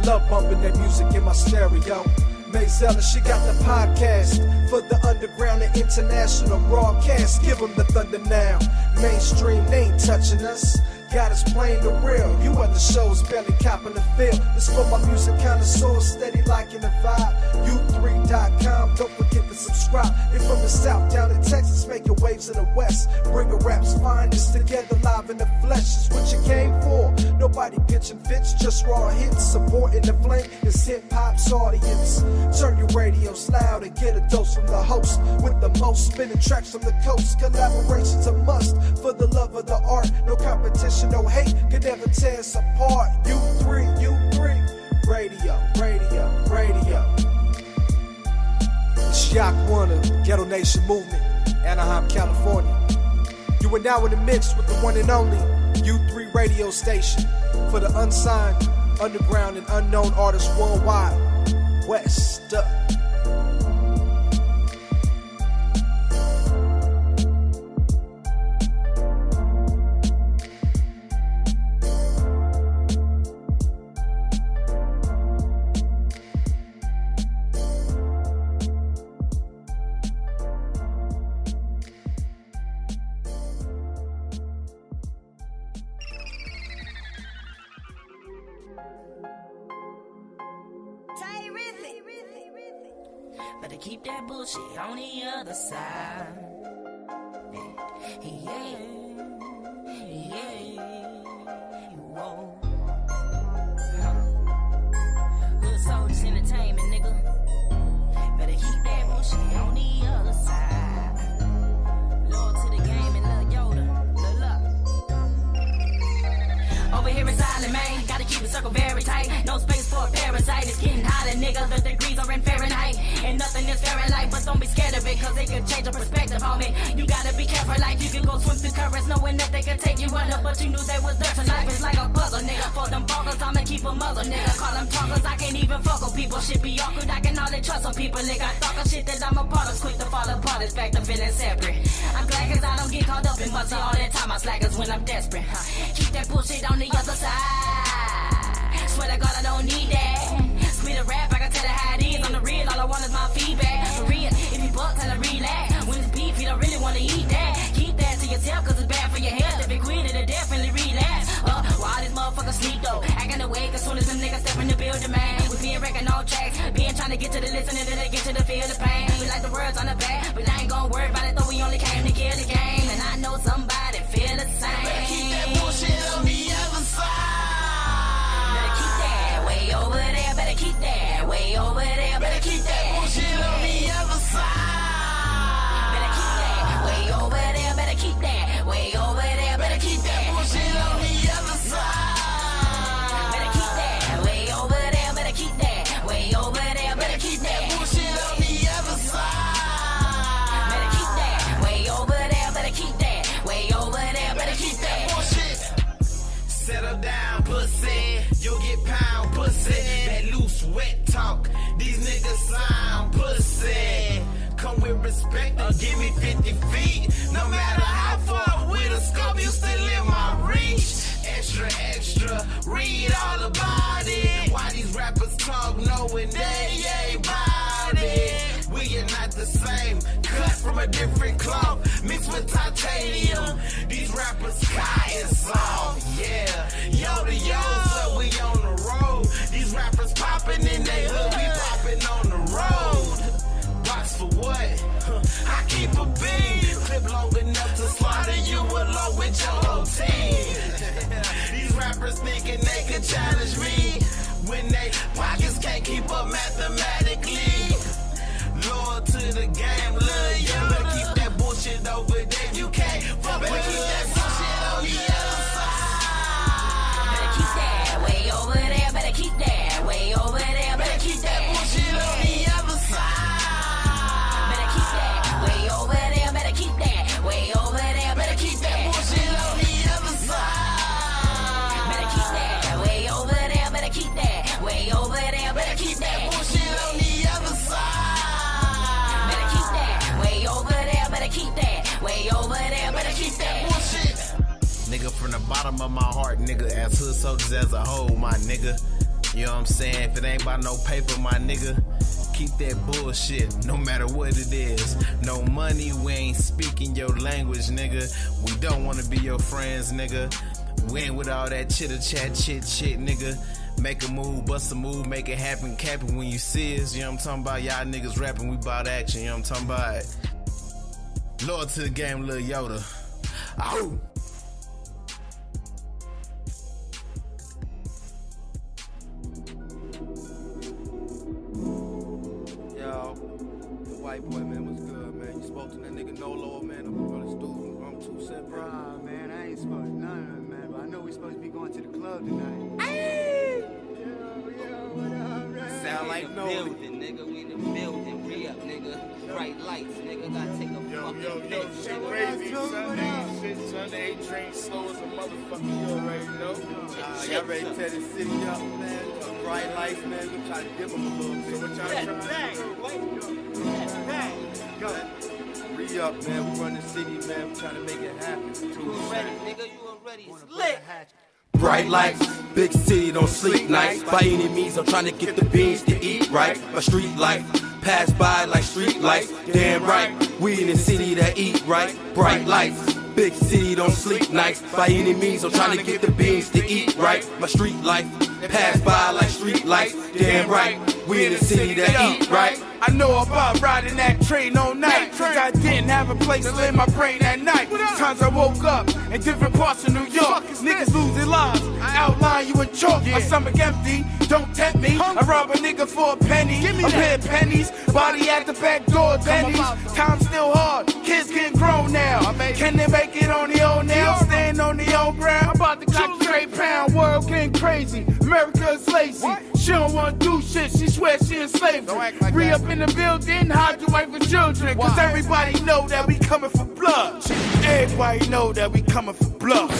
love bumping that music in my stereo. Mayzella, she got the podcast for the underground and international broadcast. Give them the thunder now. Mainstream, they ain't touching us. Got us playing the real. You other shows barely copping the feel. It's for my music connoisseurs, steady liking the vibe. U3.com, don't forget to subscribe. They from the south down in Texas, making waves in the west. Bringing rap's finest together live in the flesh. It's what you came for. Nobody pitching fits, just raw hits. Supporting the flame is hip-hop's audience. Turn your radios loud and get a dose from the host. With the most spinning tracks from the coast. Collaboration's a must for the love of the art. No competition. No hate can never tear us apart. U3, radio. It's Yak Warner, Ghetto Nation Movement, Anaheim, California. You are now in the mix with the one and only U3 radio station for the unsigned, underground, and unknown artists worldwide. West up. Better keep that bullshit on the other side. Yeah. Whoa. Hood soldiers entertainment, nigga. Better keep that bullshit on the other side. Lord to the game and Lil Yoda, Lil Up. Over here is Island, man. Gotta keep the circle very tight. No space for a parasite. It's getting hotter, nigga. The degrees are in Fahrenheit. And nothing is fair in life, but don't be scared of it, cause they can change your perspective on it. You gotta be careful, like you can go swim through currents, knowing that they can take you under, but you knew they was dirt. So life is like a puzzle, nigga. For them buggers, I'ma keep a muzzle, nigga. Call them talkers, I can't even fuck with people. Shit be awkward, I can hardly trust some people, nigga. I talk of shit that I'm a part of, quick to fall apart. It's back to feeling separate. I'm glad cause I don't get caught up in much all that time. I slackers when I'm desperate. Keep that bullshit on the other side. Swear to God, I don't need that. Spit a rap, I can tell it how it is. On the real, all I want is my feedback. For real, if you buck, tell her relax. When it's beef, you don't really wanna eat that. Keep that to yourself, cause it's bad for your health. If it quit, it'll definitely relapse. While this motherfucker sleep though, acting awake as soon as them niggas step in the building, man. We being wrecking all tracks, being trying to get to the listening, then they get to the feel of pain. We like the words on the back, but I ain't gonna worry about it though. We only came to kill the game, and I know somebody feel the same. Better keep that bullshit on the other side. Better keep that way over there. Better keep that way over there. Better keep that bullshit on the other side. Better keep that way over there. Better keep that way over there. Better keep that bullshit on the other side. Better keep that way over there. Better keep that way over there. Better keep that bullshit on the other side. Better keep that way over there. Better keep that way over there. Better keep that bullshit. Settle down, pussy. You'll get pound, pussy. That loose, wet talk. These niggas sound pussy. Come with respect or give me 50 feet. No matter how far with a scope, you still in my reach. Extra, read all about it. Why these rappers talk knowing they ain't about it. We are not the same, cut from a different cloth, mixed with titanium. These rappers high and soft, yeah. Yo to yo, so we on the road. These rappers popping in they hood, we popping on the road. Box for what? I keep a beam, clip long enough to slaughter you along with your whole team. These rappers thinking they can challenge me when they pockets can't keep up mathematically. Loyal to the game, love you. Better keep that bullshit over there. You can't fuck with keep that bullshit on the other side. Better keep that way over there. Better keep that way over there. Better keep that bullshit on the other side. Better keep that way over there. Better keep that way over there. Better keep that bullshit on the other side. Better keep that way over there. Better keep that way over there. Better keep that bullshit on the other side. Keep that way over there, better keep that bullshit. Nigga, from the bottom of my heart, nigga, as hood soldiers as a whole, my nigga. You know what I'm saying? If it ain't about no paper, my nigga, keep that bullshit, no matter what it is. No money, we ain't speaking your language, nigga. We don't wanna be your friends, nigga. We ain't with all that chitter-chat, chit-chit, nigga. Make a move, bust a move, make it happen, cap it when you see us. You know what I'm talking about? Y'all niggas rapping, we bout action, you know what I'm talking about? Loyal to the game, Lil Yoda. Ow! Yo, the white boy, man, was good, man. You spoke to that nigga Nolo, man. I'm gonna do. I'm 2 cent, bro. Nah, man, I ain't supposed to none of them, man. But I know we supposed to be going to the club tonight. Hey! What up, man? Sound like Nolo. Building, nigga, we in the building, re-up, nigga. Bright lights, nigga, gotta take a fucking pic, Shit nigga. crazy. Sunday train slow as a motherfucker. You already know. Y'all ready to tear the city up, man? Bright lights, man. We try to give them a little bit. So what y'all trying to do? Go. Re-up, man. We run the city, man. We trying to make it happen. You ready, nigga, you already lit. Bright lights, big city, don't sleep nights. By any means, I'm trying to get the beans to eat right. My street life, pass by like street lights. Damn right, we in the city that eat right. Bright lights, big city, don't sleep nights. By any means, I'm trying to get the beans to eat right. My street life, pass by like street lights. Damn right, we in the city that eat right. I know about riding that train all night, cause I didn't have a place to lay my brain at night. Times I woke up in different parts of New York, niggas losing lives. I outline you in chalk, my stomach empty, don't tempt me. I rob a nigga for a penny, a pair of pennies, body at the back door, Denny's. Time's still hard, kids getting grown now. Can they make it on their own now? Stand on their own ground, about to clock straight pound, world getting crazy. America is lazy, she don't wanna do shit, she swears she enslaved. Re-up in the building, hide your wife and children, cause everybody know that we coming for blood. Everybody know that we coming for blood.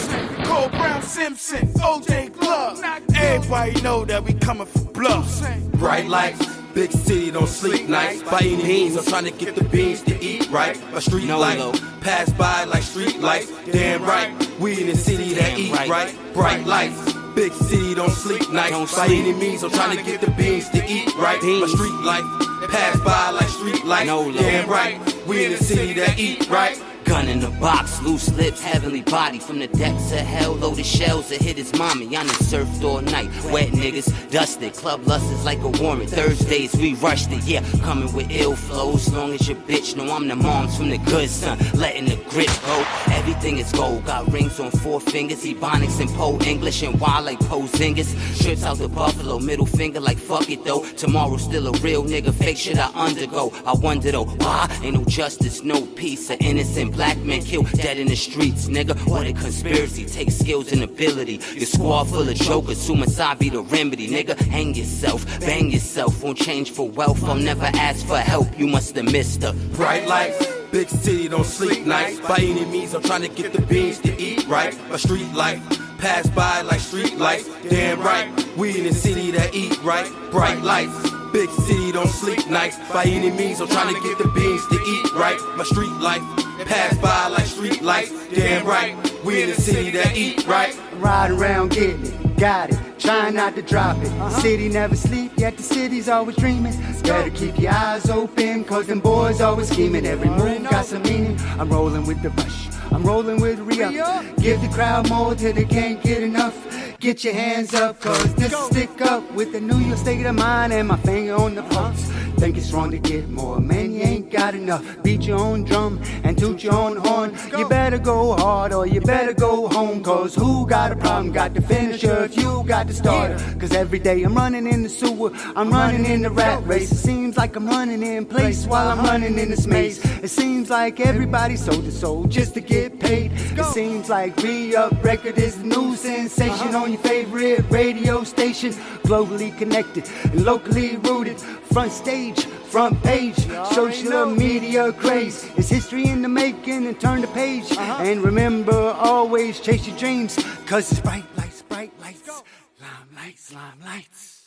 Cole Brown Simpson, OJ Glove. Everybody know that we coming for blood. Bright lights, big city, don't sleep nights. By any means, I'm trying to get the beans to eat right. My street life, pass by like street lights. Damn right, we in the city that eat right. Bright lights, big city, don't sleep nights. By any means, I'm trying to get the beans to eat right. My street life, pass by like street lights. Damn right, we in the city that eat right. Gun in the box, loose lips, heavenly body. From the depths of hell, loaded shells that hit his mommy. I done surfed all night, wet niggas, dusted. Club lust is like a warrant. Thursdays, we rushed it, yeah. Coming with ill flows, long as your bitch know I'm the moms from the good son. Letting the grit go, everything is gold. Got rings on 4 fingers, Ebonics and Poe English. And wild like Pozingus. Trips out to Buffalo, middle finger like fuck it though. Tomorrow's still a real nigga, fake shit I undergo. I wonder though, why ain't no justice, no peace? An innocent black men killed dead in the streets, nigga. What a conspiracy, takes skills and ability. Your squad full of jokers, suicide be the remedy, nigga. Hang yourself, bang yourself, won't change for wealth. I'll never ask for help, you must have missed her. Bright lights, big city, don't sleep nights. By any means, I'm trying to get the beans to eat right. My street life, pass by like street lights. Damn right, we in the city that eat right. Bright lights, big city, don't sleep nights. By any means, I'm trying to get the beans to eat right. My street life, pass by like street lights. Damn right, we in the city that eat right. Ride around getting it, got it, trying not to drop it. City never sleep, yet the city's always dreaming. Better keep your eyes open, cause them boys always scheming. Every move got some meaning. I'm rolling with the rush, I'm rolling with re-up. Give the crowd more till they can't get enough. Get your hands up, cause this stick up with the New York state of mind and my finger on the pulse. Think it's wrong to get more, man, you ain't got enough. Beat your own drum and toot your own horn. You better go hard or you better go home, cause who got a problem got the finisher if you got the starter. Cause every day I'm running in the sewer, I'm running in the rat race. It seems like I'm running in place while I'm running in this maze. It seems like everybody sold their soul just to get paid. It seems like Re-Up record is the new sensation on your favorite radio station. Globally connected and locally rooted. Front stage, front page, social media craze. It's history in the making and turn the page. And remember, always chase your dreams, cause it's bright lights, limelights, limelights.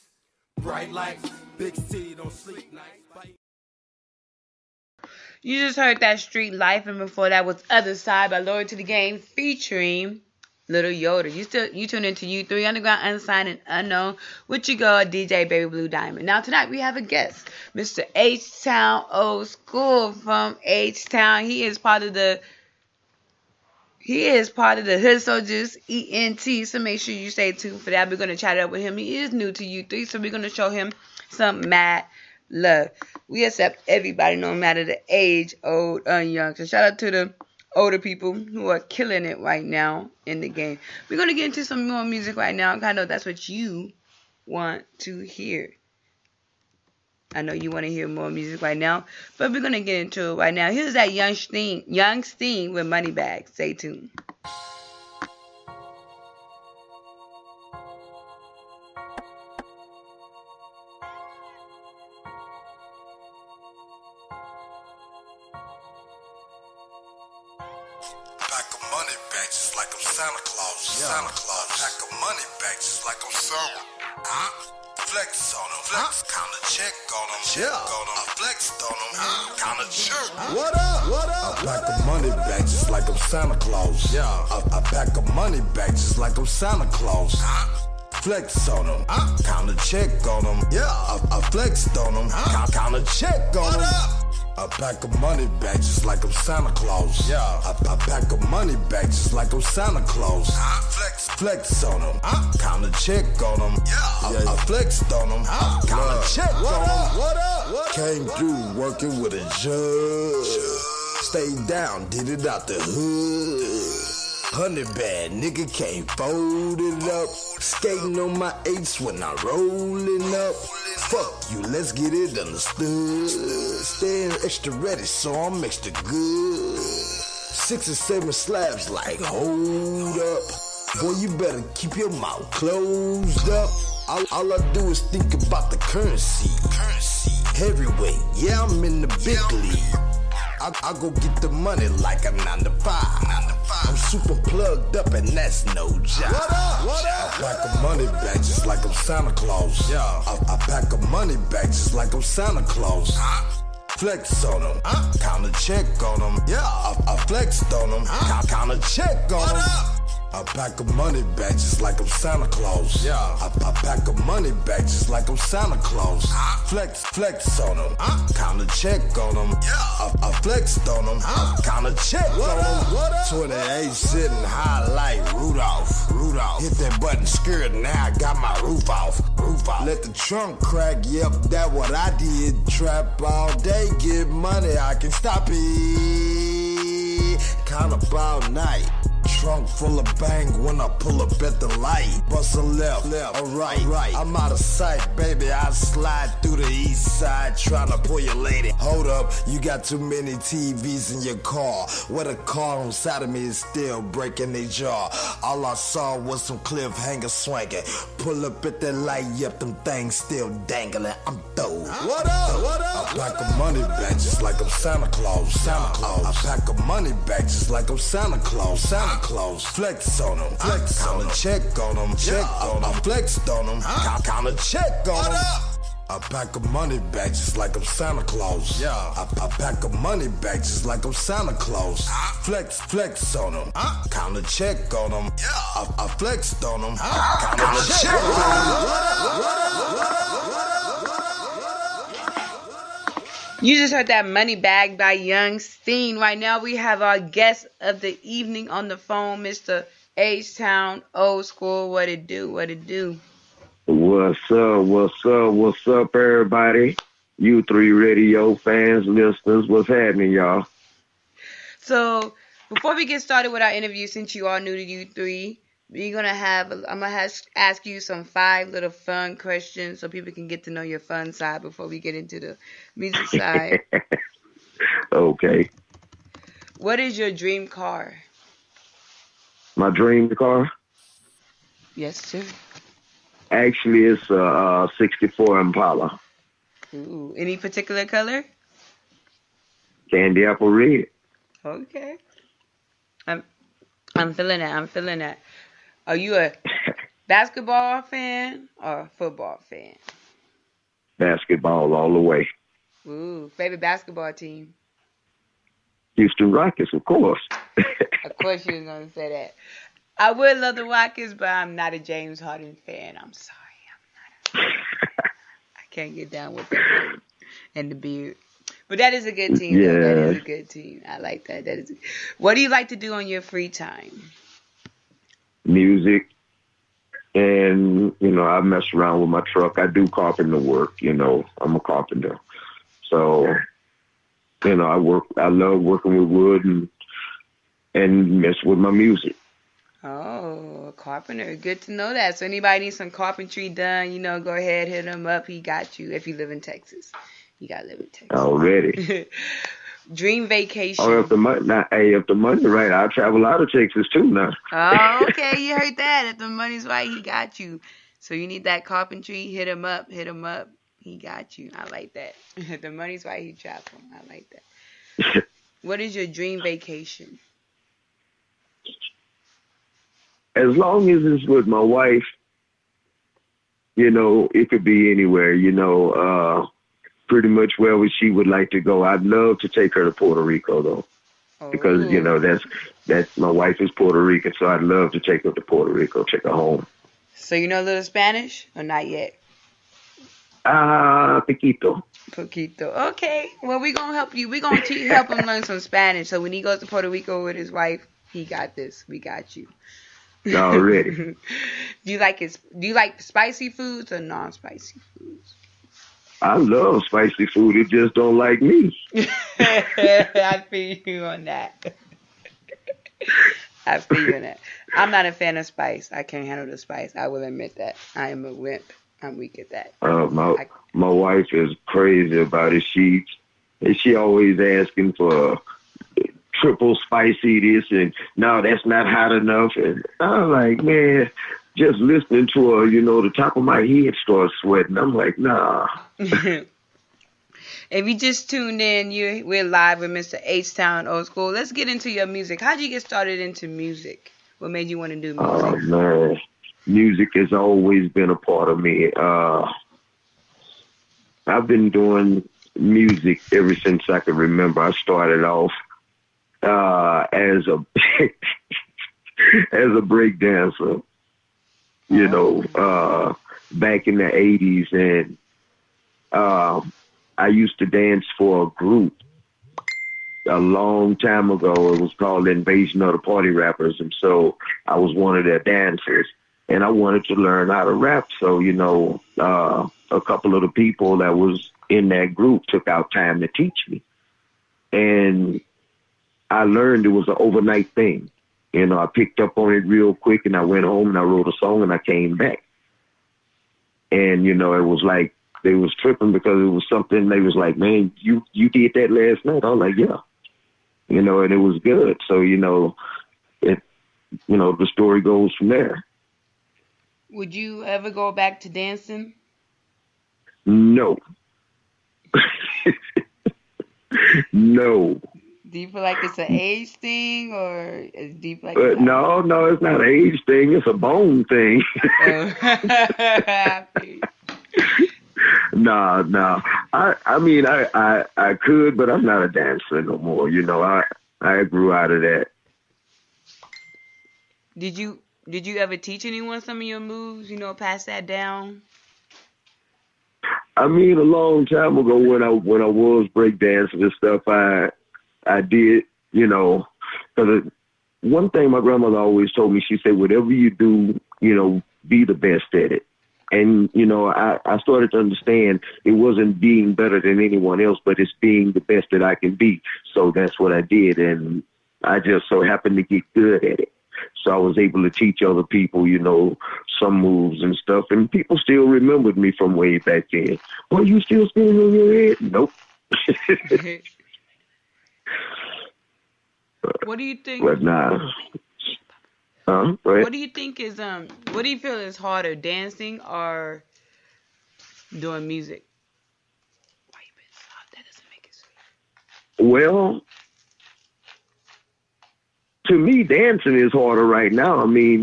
Bright lights, big city, don't sleep nights. You just heard that Street Life, and before that was Other Side by Loyal to the Game featuring Little Yoda. You tune into U3 Underground, Unsigned, and Unknown with your girl DJ Baby Blue Diamond. Now tonight we have a guest, Mr. HTown OlSkool from H-Town. He is part of the Hood Soldiers ENT, so make sure you stay tuned for that. We're going to chat it up with him. He is new to U3, so we're going to show him some mad love. We accept everybody, no matter the age, old or young. So shout out to the older people who are killing it right now in the game. We're going to get into some more music right now. I know that's what you want to hear. I know you want to hear more music right now, but we're going to get into it right now. Here's that Young Steen with Moneybag. Stay tuned. Pack of money back just like I'm Santa Claus. Santa Claus. Pack of money back just like I'm Santa. Flex on them. Flex. Count a check on them. Check on them. I flexed on them. Count a check. What up? What up? I pack of money back just like I'm Santa Claus. Yeah. I pack of money back just like I'm Santa Claus. Flex on them. Count a check on them. Yeah. I flexed on them. Count a check on them. I pack of money back just like I'm Santa Claus. Yeah. I pack of money back just like I'm Santa Claus. Flex on them. Count a check on them. Yeah. I flexed on them. Count a check on them. What up? Came through working with a judge. Stayed down, did it out the hood. 100 bad nigga came folded up. Skating on my eights when I rolling up. Fuck you, let's get it understood. Staying extra ready, so I'm extra good. 6 or 7 slabs like hold up. Boy, you better keep your mouth closed up. All I do is think about the currency. Heavyweight, yeah, I'm in the big league. I go get the money like a 9 to 5. I'm super plugged up and that's no job. What up? I pack a money bag just like I'm Santa Claus. Yeah. I pack a money bag just like I'm Santa Claus. Flex on them. Count a check on them. Yeah. I flexed on them. Count a check on them. I pack a money bag just like I'm Santa Claus. Yeah. I pack a money bag just like I'm Santa Claus. Flex on them. Count a check on them. Yeah. I flexed on them. Count a check on them. 28 sitting high like Rudolph. Hit that button skirt, now I got my roof off. Let the trunk crack, yep, that what I did. Trap all day, get money, I can stop it. Count up all night. Trunk full of bang when I pull up at the light. Bust a left, a right. I'm out of sight, baby. I slide through the east side, tryna pull your lady. Hold up, you got too many TVs in your car. What a car inside of me is still breaking their jaw. All I saw was some cliffhanger swinging. Pull up at that light, yep, them things still dangling. I'm through. What up? I pack a money bag just like I'm Santa Claus. I pack a money bag just like I'm Santa Claus. Flex on them. Count a check on them. I flexed on them. Count a check on them. I pack a money bag just like I'm Santa Claus. Yeah. I pack a money bag just like I'm Santa Claus. Flex on them. Count a check on them. Yeah. I flexed on them. Count a check on them. You just heard that Money Bag by Young Steen. Right now we have our guest of the evening on the phone, Mr. HTown OlSkool. What it do? What's up, everybody? U3 radio fans, listeners, what's happening, y'all? So, before we get started with our interview, since you are new to U3, I'm gonna ask you some 5 little fun questions so people can get to know your fun side before we get into the music side. Okay. What is your dream car? My dream car? Yes, sir. Actually, it's a 64 Impala. Ooh, any particular color? Candy apple red. Okay. I'm feeling that. Are you a basketball fan or a football fan? Basketball all the way. Ooh, favorite basketball team? Houston Rockets, of course. Of course you was going to say that. I would love the Watkins, but I'm not a James Harden fan. I'm sorry. I can't get down with that and the beard. But that is a good team. Yeah. Though. That is a good team. I like that. What do you like to do on your free time? Music. And, I mess around with my truck. I do carpenter work, I'm a carpenter. So, I love working with wood and mess with my music. Oh, a carpenter. Good to know that. So anybody needs some carpentry done, go ahead, hit him up. He got you if you live in Texas. You got to live in Texas. Already. Dream vacation. Oh, if the money right, I'll travel out of Texas too now. Oh, okay. You heard that. If the money's right, he got you. So you need that carpentry, hit him up. He got you. I like that. If the money's right, he travel. I like that. What is your dream vacation? As long as it's with my wife, it could be anywhere, pretty much wherever she would like to go. I'd love to take her to Puerto Rico, though, because, that's my wife is Puerto Rican, so I'd love to take her to Puerto Rico, take her home. So you know a little Spanish or not yet? Poquito. Okay. Well, we're going to help you. We're going to help him learn some Spanish. So when he goes to Puerto Rico with his wife, he got this. We got you. Already. Do you like spicy foods or non-spicy foods? I love spicy food. It just don't like me. I feel you on that. I'm not a fan of spice. I can't handle the spice. I will admit that. I am a wimp. I'm weak at that. My wife is crazy about it. She always asking for triple spicy this, and no, that's not hot enough. And I'm like, man, just listening to her, the top of my head starts sweating. I'm like, nah. If you just tuned in, we're live with Mr. HTown OlSkool. Let's get into your music. How'd you get started into music? What made you want to do music? Oh, man. Music has always been a part of me. I've been doing music ever since I can remember. I started off as a break dancer, back in the 80s, and I used to dance for a group a long time ago. It was called Invasion of the Party Rappers, and so I was one of their dancers, and I wanted to learn how to rap. So, a couple of the people that was in that group took out time to teach me, and I learned it was an overnight thing. I picked up on it real quick, and I went home and I wrote a song, and I came back. And, it was like they was tripping because it was something. They was like, man, you did that last night. I was like, yeah. And it was good. So, the story goes from there. Would you ever go back to dancing? No. No. Do you feel like it's an age thing, or is deep like no, it's not an age thing. It's a bone thing. No. I mean, I could, but I'm not a dancer no more. I grew out of that. Did you ever teach anyone some of your moves? Pass that down. I mean, a long time ago when I was breakdancing and stuff, I did, because one thing my grandmother always told me, she said, whatever you do, be the best at it. And, I started to understand it wasn't being better than anyone else, but it's being the best that I can be. So that's what I did. And I just so happened to get good at it. So I was able to teach other people, some moves and stuff. And people still remembered me from way back then. Well, you still spinning on your head? Nope. What do you think? But nah. What do you think is what do you feel is harder, dancing or doing music? Why you been soft? That doesn't make it sweet. Well, to me, dancing is harder right now. I mean,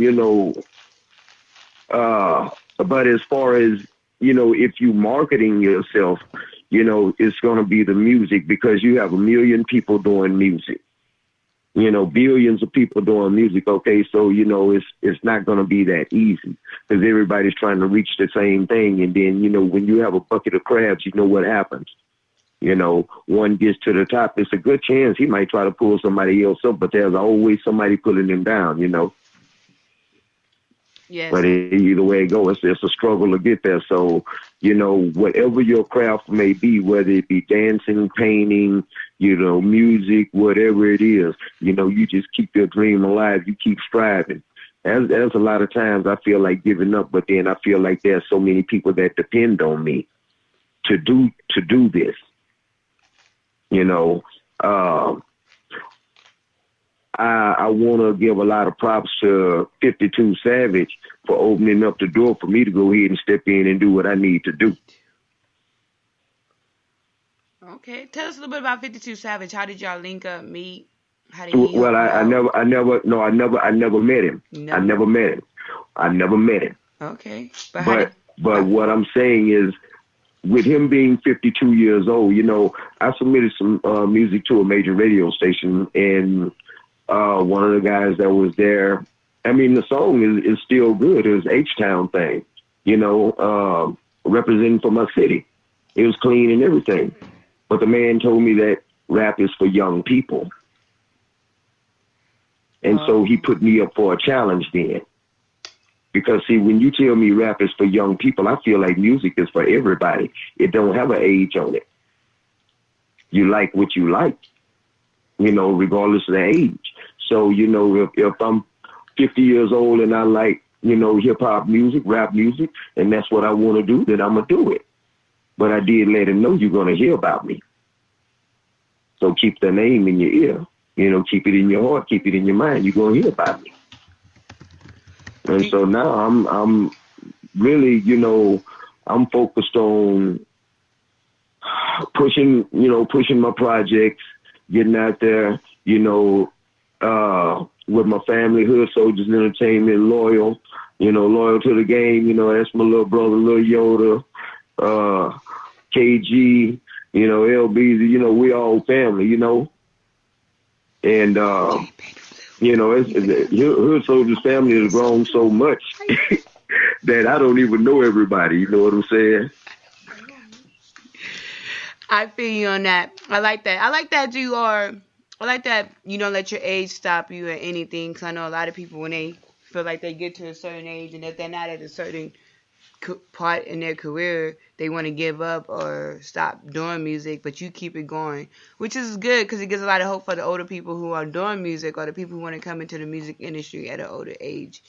but as far as, if you marketing yourself, it's going to be the music, because you have a million people doing music. You know, billions of people doing music. Okay, so you know it's not going to be that easy because everybody's trying to reach the same thing. And then you know when you have a bucket of crabs, you know what happens. You know, one gets to the top, it's a good chance he might try to pull somebody else up, but there's always somebody pulling him down. You know. Yes. But either way it goes, it's a struggle to get there. So, you know, whatever your craft may be, whether it be dancing, painting, you know, music, whatever it is, you know, you just keep your dream alive. You keep striving. There's a lot of times I feel like giving up, but then I feel like there's so many people that depend on me to do this. You know, I want to give a lot of props to 52 Savage for opening up the door for me to go ahead and step in and do what I need to do. Okay, tell us a little bit about 52 Savage. How did y'all link up, meet? How did you? Well, I never met him. No. I never met him. Okay, but what I'm saying is, with him being 52 years old, you know, I submitted some music to a major radio station, and one of the guys that was there, I mean, the song is still good. It was HTown thing, you know, representing for my city. It was clean and everything. But the man told me that rap is for young people. And so he put me up for a challenge then. Because, see, when you tell me rap is for young people, I feel like music is for everybody. It don't have an age on it. You like what you like, you know, regardless of the age. So, you know, if I'm 50 years old and I like, you know, hip-hop music, rap music, and that's what I want to do, then I'm going to do it. But I did let him know you're going to hear about me. So keep the name in your ear. You know, keep it in your heart, keep it in your mind. You're going to hear about me. And so now I'm really, you know, I'm focused on pushing my projects, getting out there, you know, with my family, Hood Soldiers Entertainment, loyal to the game. You know, that's my little brother, Lil Yoda, KG, you know, LB, you know, we all family, you know. And, you know, Hood Soldiers family has grown so much that I don't even know everybody. You know what I'm saying? I feel you on that. I like that. I like that you don't let your age stop you at anything. Because I know a lot of people, when they feel like they get to a certain age and if they're not at a certain part in their career, they want to give up or stop doing music, but you keep it going, which is good because it gives a lot of hope for the older people who are doing music or the people who want to come into the music industry at an older age.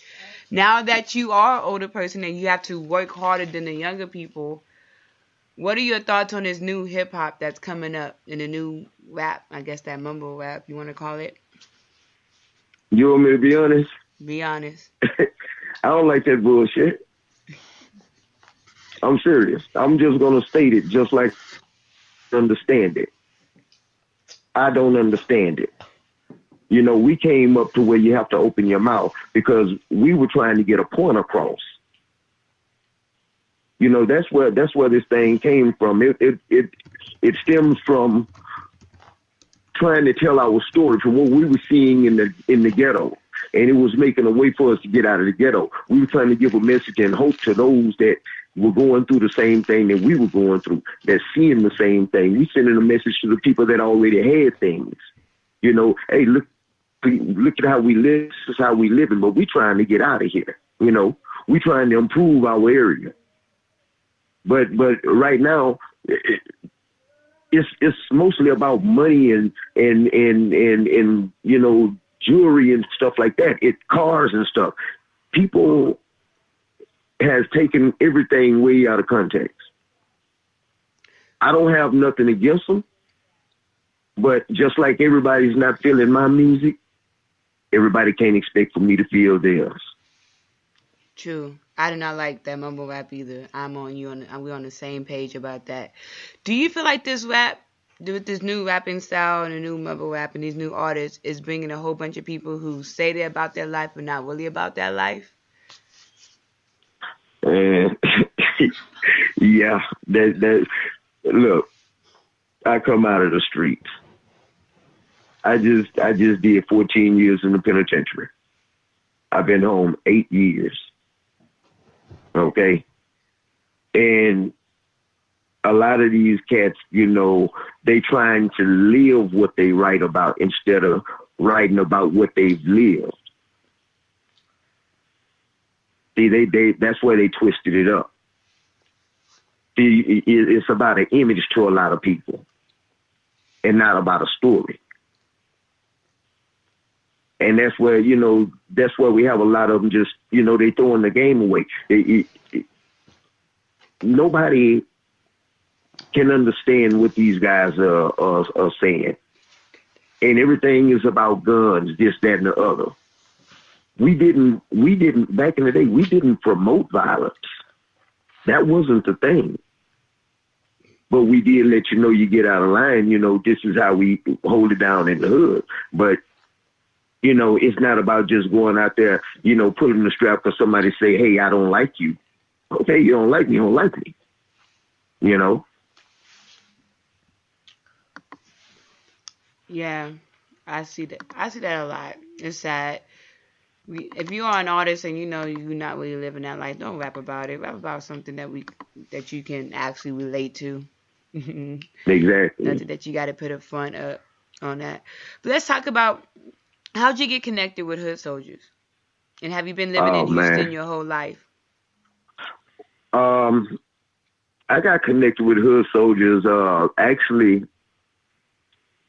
Now that you are an older person and you have to work harder than the younger people, what are your thoughts on this new hip-hop that's coming up and the new rap, I guess that mumble rap, you want to call it? You want me to be honest? Be honest. I don't like that bullshit. I'm serious. I'm just going to state it just like understand it. I don't understand it. You know, we came up to where you have to open your mouth because we were trying to get a point across. You know, that's where this thing came from. It stems from trying to tell our story from what we were seeing in the ghetto. And it was making a way for us to get out of the ghetto. We were trying to give a message and hope to those that were going through the same thing that we were going through, that's seeing the same thing. We sending a message to the people that already had things. You know, hey, look at how we live. This is how we living, but we trying to get out of here. You know, we trying to improve our area. But right now, it's mostly about money and you know, jewelry and stuff like that. Cars and stuff. People has taken everything way out of context. I don't have nothing against them, but just like everybody's not feeling my music, everybody can't expect for me to feel theirs. True. I do not like that mumble rap either. We're on the same page about that. Do you feel like this rap, with this new rapping style and the new mumble rap and these new artists, is bringing a whole bunch of people who say they're about their life but not really about their life? And yeah, that look, I come out of the streets. I just did 14 years in the penitentiary. I've been home 8 years. Okay. And a lot of these cats, you know, they trying to live what they write about instead of writing about what they've lived. See, that's where they twisted it up. See, it's about an image to a lot of people and not about a story. And that's where, you know, that's where we have a lot of them just, you know, they throwing the game away. Nobody can understand what these guys are saying. And everything is about guns, this, that, and the other. We didn't, back in the day, we didn't promote violence. That wasn't the thing. But we did let you know, you get out of line, you know, this is how we hold it down in the hood. But, you know, it's not about just going out there, you know, pulling the strap because somebody say, hey, I don't like you. Okay, you don't like me, you don't like me. You know? Yeah, I see that. I see that a lot. It's sad. If you are an artist and you know you're not really living that life, don't rap about it. Rap about something that you can actually relate to. Exactly. Nothing that you got to put a front up on that. But let's talk about, how'd you get connected with Hood Soldiers? And have you been living in Houston your whole life? I got connected with Hood Soldiers. Actually,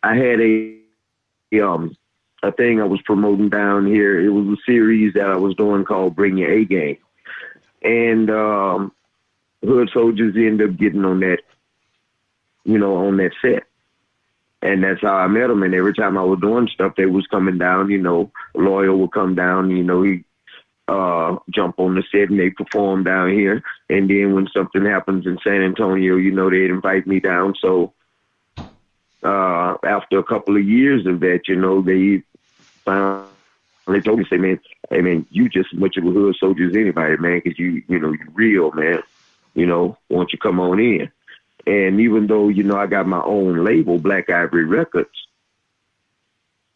I had a thing I was promoting down here. It was a series that I was doing called Bring Your A Game. And Hood Soldiers ended up getting on that, you know, on that set. And that's how I met them. And every time I was doing stuff, they was coming down, you know, Loyal would come down, you know, he jump on the set and they perform down here. And then when something happens in San Antonio, you know, they'd invite me down. So after a couple of years of that, you know, they told me, say, man, hey, man, you just as much of a Hood Soldier as anybody, man, because you know, you real, man. You know, why don't you come on in? And even though, you know, I got my own label, Black Ivory Records,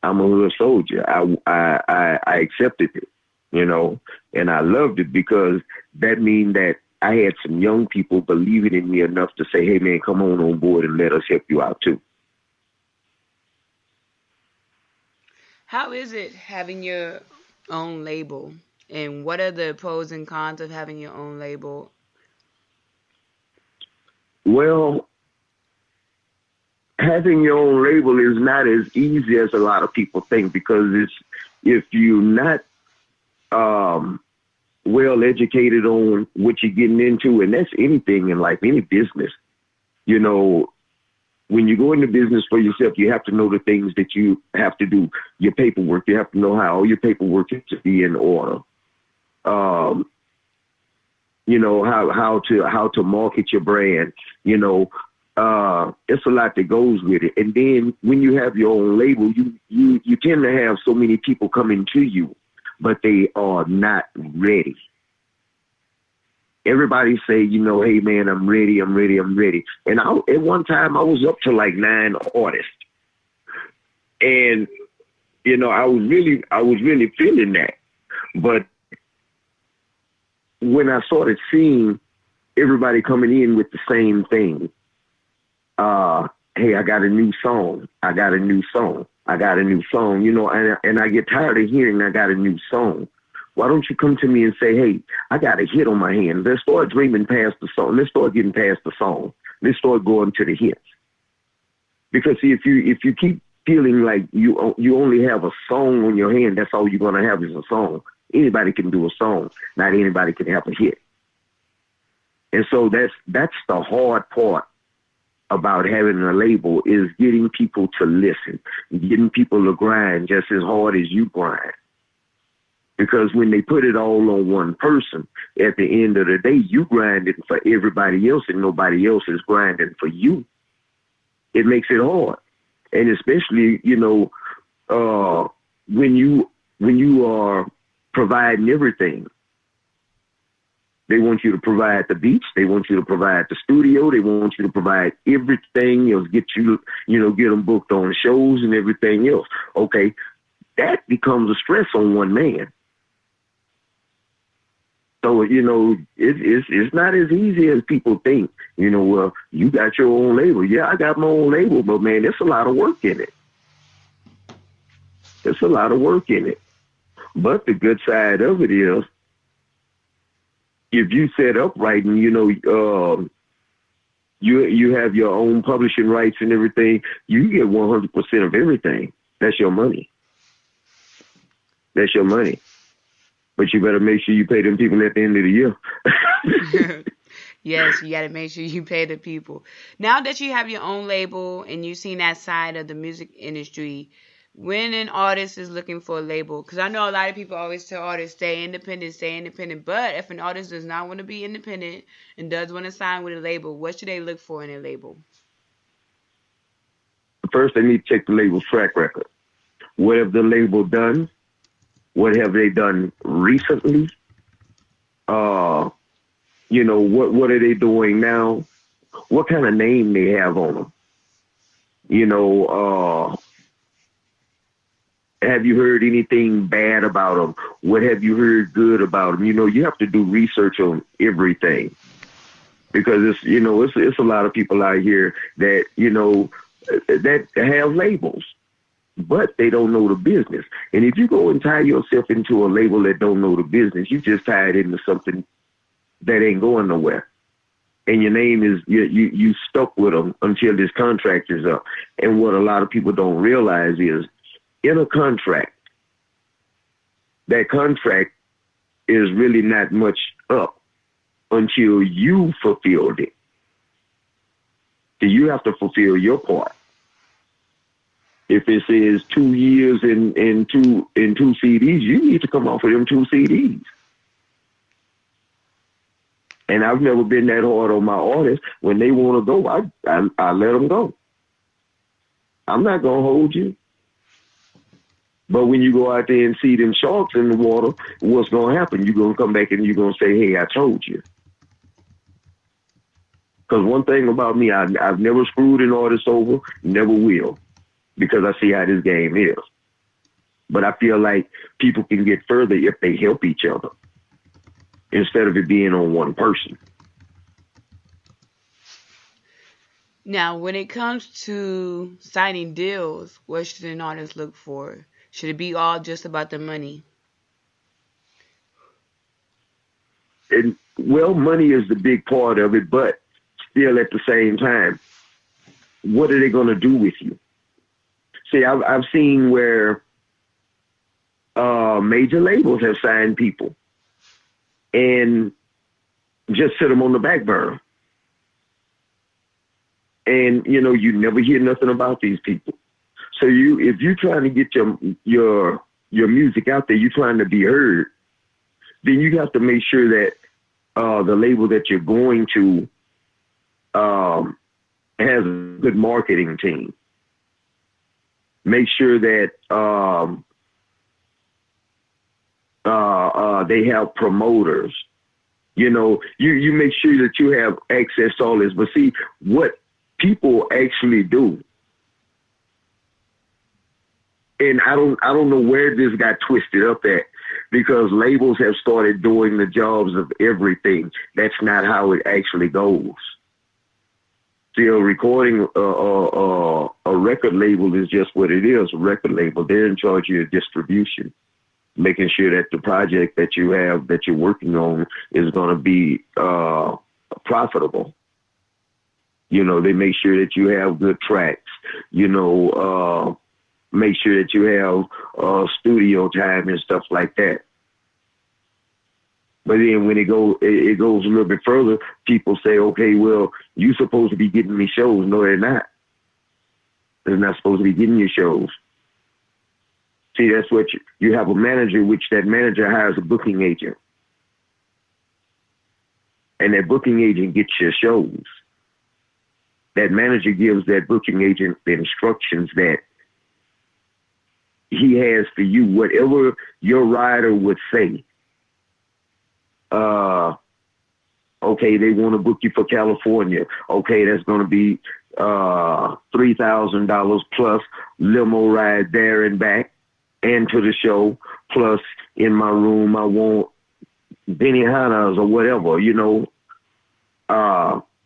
I'm a Hood Soldier. I accepted it, you know, and I loved it because that means that I had some young people believing in me enough to say, hey, man, come on board and let us help you out, too. How is it having your own label? And what are the pros and cons of having your own label? Well, having your own label is not as easy as a lot of people think, because if you're not well educated on what you're getting into, and that's anything in life, any business, you know, when you go into business for yourself, you have to know the things that you have to do, your paperwork. You have to know how all your paperwork is to be in order. You know, how to market your brand. You know, it's a lot that goes with it. And then when you have your own label, you tend to have so many people coming to you, but they are not ready. Everybody say, you know, hey, man, I'm ready. And at one time, I was up to like 9 artists. And, you know, I was really feeling that. But when I started seeing everybody coming in with the same thing, hey, I got a new song, you know, and I get tired of hearing I got a new song. Why don't you come to me and say, hey, I got a hit on my hands. Let's start dreaming past the song. Let's start getting past the song. Let's start going to the hits. Because see, if you keep feeling like you only have a song on your hand, that's all you're going to have is a song. Anybody can do a song. Not anybody can have a hit. And so that's the hard part about having a label, is getting people to listen, getting people to grind just as hard as you grind. Because when they put it all on one person, at the end of the day, you grinding for everybody else and nobody else is grinding for you. It makes it hard. And especially, you know, when you are providing everything, They want you to provide the beats. They want you to provide the studio. They want you to provide everything else, get them booked on shows and everything else. Okay, that becomes a stress on one man. So, it's not as easy as people think. Well, you got your own label. Yeah, I got my own label, but man, there's a lot of work in it. There's a lot of work in it. But the good side of it is, if you set up right and you have your own publishing rights and everything, you get 100% of everything. That's your money. That's your money. But you better make sure you pay them people at the end of the year. Yes, you got to make sure you pay the people. Now that you have your own label and you've seen that side of the music industry, when an artist is looking for a label, because I know a lot of people always tell artists, stay independent. But if an artist does not want to be independent and does want to sign with a label, what should they look for in a label? First, they need to check the label's track record. What have the label done? What have they done recently? What are they doing now? What kind of name they have on them? Have you heard anything bad about them? What have you heard good about them? You have to do research on everything, because it's a lot of people out here that, that have labels, but they don't know the business. And if you go and tie yourself into a label that don't know the business, you just tie it into something that ain't going nowhere. And your name is, you stuck with them until this contract is up. And what a lot of people don't realize is, in a contract, that contract is really not much up until you fulfilled it. So you have to fulfill your part. If it says 2 years and two CDs, you need to come off of them 2 CDs. And I've never been that hard on my artists. When they want to go, I let them go. I'm not going to hold you. But when you go out there and see them sharks in the water, what's going to happen? You're going to come back and you're going to say, hey, I told you. Because one thing about me, I've never screwed an artist over, never will, because I see how this game is. But I feel like people can get further if they help each other instead of it being on one person. Now, when it comes to signing deals, what should an artist look for? Should it be all just about the money? And, well, money is the big part of it, but still at the same time, what are they going to do with you? See, I've seen where major labels have signed people and just set them on the back burner. And, you never hear nothing about these people. So if you're trying to get your music out there, you're trying to be heard, then you have to make sure that the label that you're going to has a good marketing team. Make sure that they have promoters. You make sure that you have access to all this. But see, what people actually do, and I don't know where this got twisted up at, because labels have started doing the jobs of everything. That's not how it actually goes. Still, recording a record label is just what it is, a record label. They're in charge of your distribution, making sure that the project that you have, that you're working on, is going to be profitable. They make sure that you have good tracks, make sure that you have studio time and stuff like that. But then when it goes a little bit further, people say, okay, well, you're supposed to be getting me shows. No, they're not. They're not supposed to be getting you shows. See, that's what you have a manager, which that manager hires a booking agent. And that booking agent gets your shows. That manager gives that booking agent the instructions that he has for you, whatever your rider would say. Okay, they want to book you for California. Okay, that's going to be $3,000 plus limo ride there and back and to the show. Plus in my room, I want Benihana's or whatever,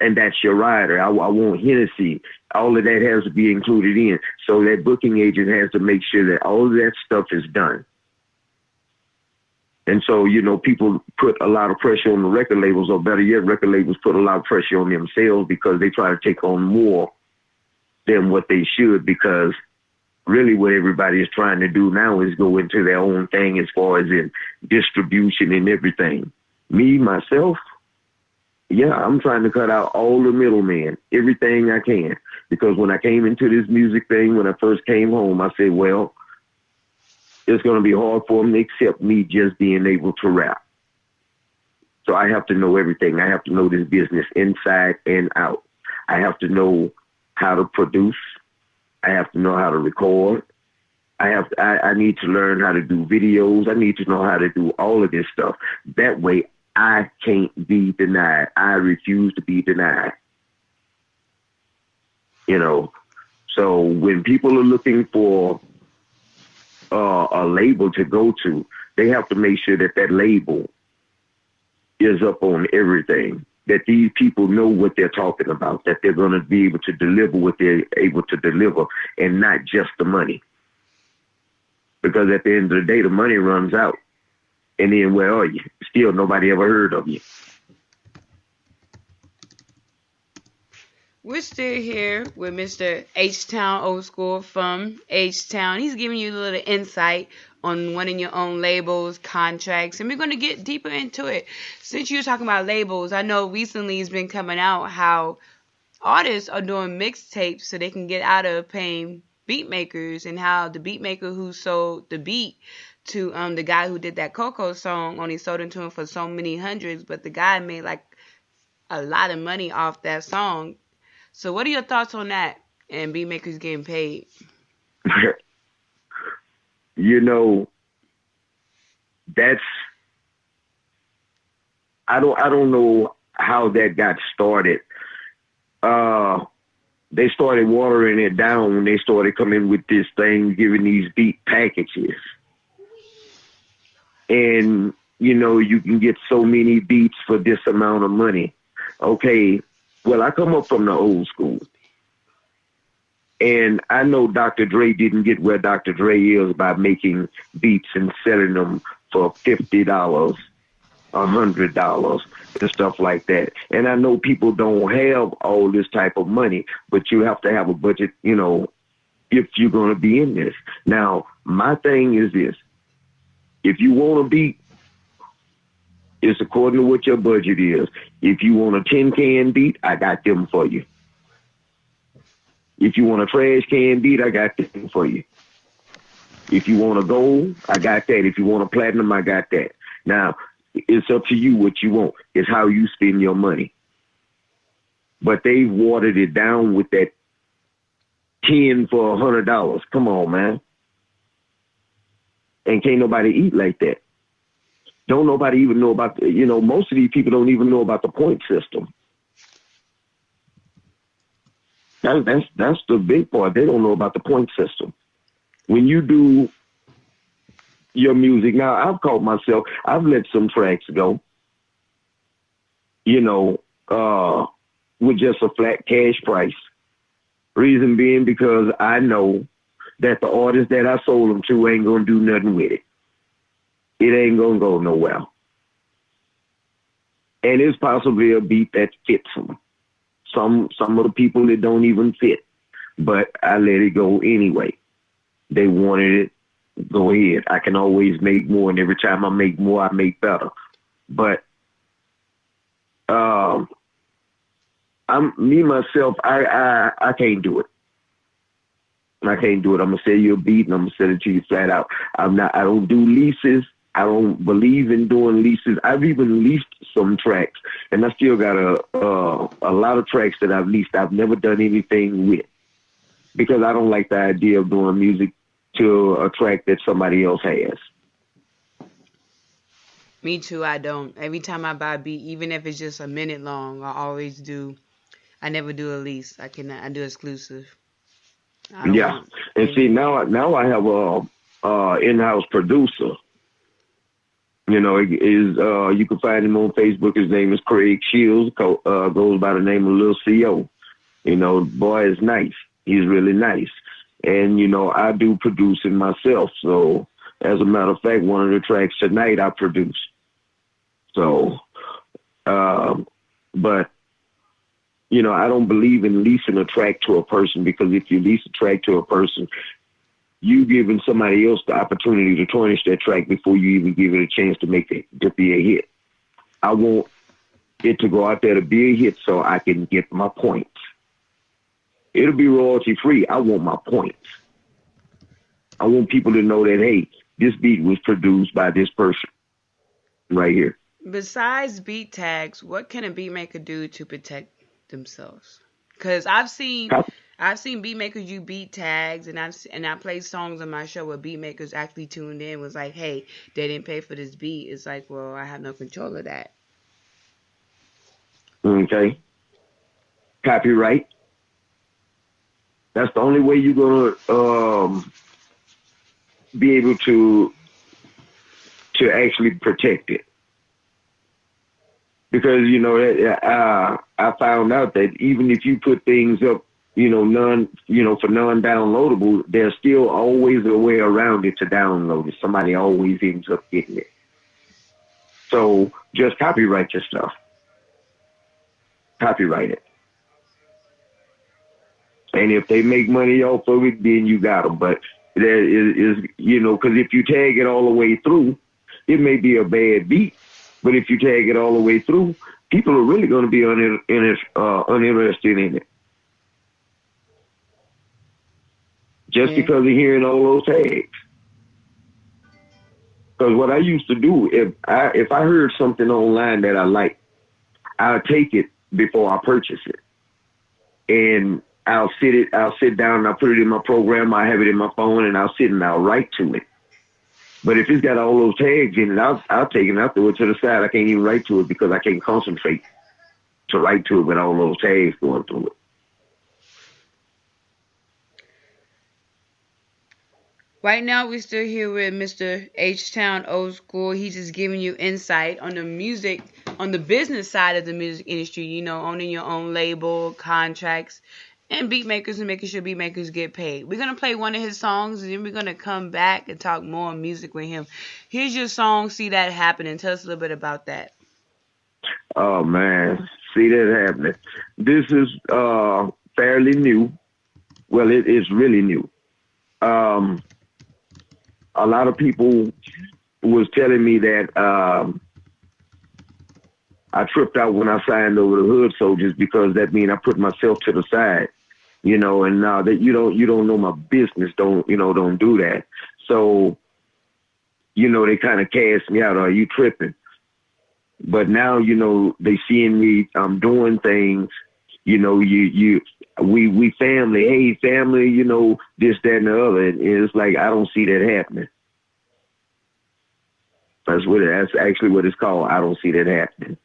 and that's your rider. I want Hennessy. All of that has to be included in. So that booking agent has to make sure that all of that stuff is done. And so, people put a lot of pressure on the record labels, or better yet, record labels put a lot of pressure on themselves because they try to take on more than what they should, because really what everybody is trying to do now is go into their own thing as far as in distribution and everything. Me, myself, I'm trying to cut out all the middlemen, everything I can. Because when I came into this music thing, when I first came home, I said, well, it's going to be hard for them to accept me just being able to rap. So I have to know everything. I have to know this business inside and out. I have to know how to produce. I have to know how to record. I need to learn how to do videos. I need to know how to do all of this stuff. That way I can't be denied. I refuse to be denied. So when people are looking for a label to go to, they have to make sure that label is up on everything, that these people know what they're talking about, that they're going to be able to deliver what they're able to deliver and not just the money. Because at the end of the day, the money runs out. And then where are you? Still nobody ever heard of you. We're still here with Mr. HTown OlSkool from H-Town. He's giving you a little insight on winning your own labels, contracts, and we're going to get deeper into it. Since you're talking about labels, I know recently it's been coming out how artists are doing mixtapes so they can get out of paying beat makers, and how the beat maker who sold the beat to the guy who did that Coco song only sold it to him for so many hundreds, but the guy made like a lot of money off that song. So what are your thoughts on that and beat makers getting paid? That's, I don't know how that got started. They started watering it down when they started coming with this thing, giving these beat packages. And, you can get so many beats for this amount of money. Okay, well, I come up from the old school. And I know Dr. Dre didn't get where Dr. Dre is by making beats and selling them for $50, $100, and stuff like that. And I know people don't have all this type of money, but you have to have a budget, if you're going to be in this. Now, my thing is this. If you want a beat, it's according to what your budget is. If you want a tin can beat, I got them for you. If you want a trash can beat, I got them for you. If you want a gold, I got that. If you want a platinum, I got that. Now, it's up to you what you want. It's how you spend your money. But they've watered it down with that 10 for $100. Come on, man. And can't nobody eat like that. Don't nobody even know about, most of these people don't even know about the point system. That's the big part. They don't know about the point system. When you do your music, now I've caught myself, I've let some tracks go, with just a flat cash price. Reason being because I know that the artist that I sold them to ain't going to do nothing with it. It ain't going to go nowhere. And it's possibly a beat that fits them. Some of the people, it don't even fit. But I let it go anyway. They wanted it. Go ahead. I can always make more, and every time I make more, I make better. But myself, I can't do it. I can't do it. I'm gonna sell you a beat, and I'm gonna sell it to you flat out. I don't do leases. I don't believe in doing leases. I've even leased some tracks, and I still got a lot of tracks that I've leased. I've never done anything with, because I don't like the idea of doing music to a track that somebody else has. Me too, I don't. Every time I buy a beat, even if it's just a minute long, I always do. I never do a lease. I do exclusive. Yeah. And see, now I have a in-house producer. You know, you can find him on Facebook. His name is Craig Shields, goes by the name of Lil CO. You know, boy is nice. He's really nice. And, you know, I do producing myself. So, as a matter of fact, one of the tracks tonight I produced. So, but, you know, I don't believe in leasing a track to a person, because if you lease a track to a person, you giving somebody else the opportunity to tarnish that track before you even give it a chance to make it to be a hit. I want it to go out there to be a hit so I can get my points. It'll be royalty free. I want my points. I want people to know that, hey, this beat was produced by this person right here. Besides beat tags, what can a beat maker do to protect themselves? Because I've seen beat makers use beat tags, and I played songs on my show where beat makers actually tuned in, was like, hey, they didn't pay for this beat. It's like, well, I have no control of that. Okay. Copyright. That's the only way you're gonna be able to actually protect it. Because, you know, I found out that even if you put things up, you know, for non-downloadable, there's still always a way around it to download it. Somebody always ends up getting it. So just copyright your stuff. Copyright it. And if they make money off of it, then you got them. But there is, you know, because if you tag it all the way through, it may be a bad beat. But if you tag it all the way through, people are really going to be uninterested in it. Just because of hearing all those tags. Because what I used to do, if I heard something online that I like, I'll take it before I purchase it. And I'll sit down and I'll put it in my program. I have it in my phone, and I'll sit and I'll write to it. But if it's got all those tags in it, I'll take it and I'll throw it to the side. I can't even write to it because I can't concentrate to write to it with all those tags going through it. Right now, we're still here with Mr. HTown OlSkool. He's just giving you insight on the music, on the business side of the music industry, you know, owning your own label, contracts, and beat makers, and making sure beat makers get paid. We're going to play one of his songs, and then we're going to come back and talk more music with him. Here's your song, See That Happening. Tell us a little bit about that. Oh, man. See That Happening. This is fairly new. Well, it is really new. A lot of people was telling me that I tripped out when I signed over the Hood Soldiers, because that means I put myself to the side, you know, and now that you don't know my business, don't do that. So, you know, they kind of cast me out. Are you tripping? But now, you know, they seeing me, I'm doing things, you know, we family, hey, family, you know, this, that, and the other. And it's like, I don't see that happening. That's actually what it's called. I don't see that happening.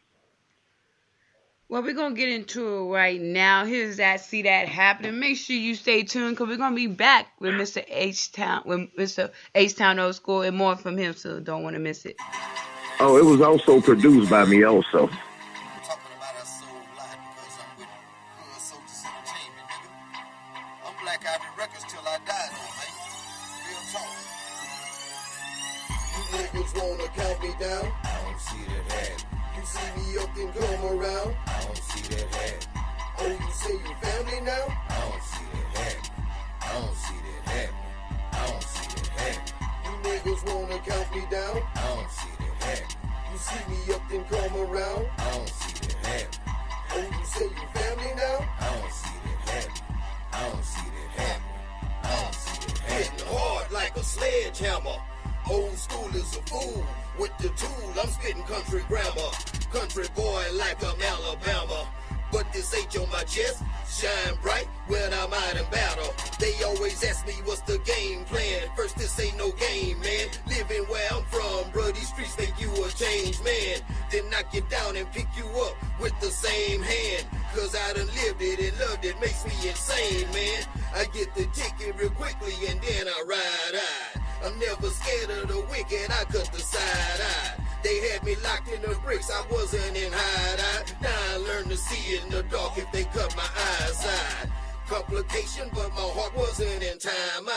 Well, we're going to get into it right now. Here's that See That Happening. Make sure you stay tuned, because we're going to be back with Mr. HTown OlSkool, and more from him, so don't want to miss it. Oh, it was also produced by me also. Wanna count me down? I don't see that happen. You see me up and come around? I don't see that happen. Oh, you say you family now? I don't see that happen. I don't see that happen. I don't see that happen. You niggas wanna count me down? I don't see that happen. You see me up and come around? I don't see that happen. Oh, you say you family now? I don't see that happen. I don't see that happen. I don't see that happen. Hitting hard like a sledgehammer. Old school is a fool with the tool. I'm spitting country grammar. Country boy like I'm Alabama. But this ain't on my chest. Shine bright when I'm out in battle. They always ask me what's the game plan. First, this ain't no game, man. Living where I'm from, bro, these streets make you a changed man, then knock you down and pick you up with the same hand. Cause I done lived it and loved it, makes me insane, man. I get the ticket real quickly and then I ride out. I'm never scared of the wicked, I cut the side eye. They had me locked in the bricks, I wasn't in hide. Now I learn to see in the dark if they cut my eyes out. Complication, but my heart wasn't in time.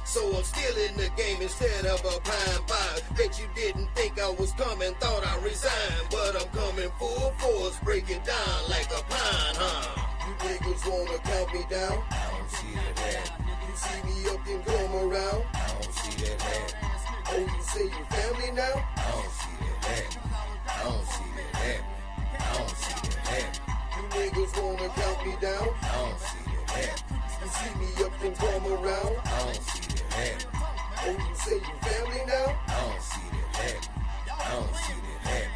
So I'm still in the game instead of a pine pie. Bet you didn't think I was coming, thought I resigned. But I'm coming full force, break it down like a pine, huh? You niggas wanna count me down? I don't see that hand. You see me up and come around? I don't see that hand. Oh, you say you family now? I don't see that hand. I don't see that hand. I don't see that hand. You niggas wanna count me down? I don't see that hand. You see me up and come around? I don't see that hand. Oh, you say you family now? I don't see that hand. I don't see that hand.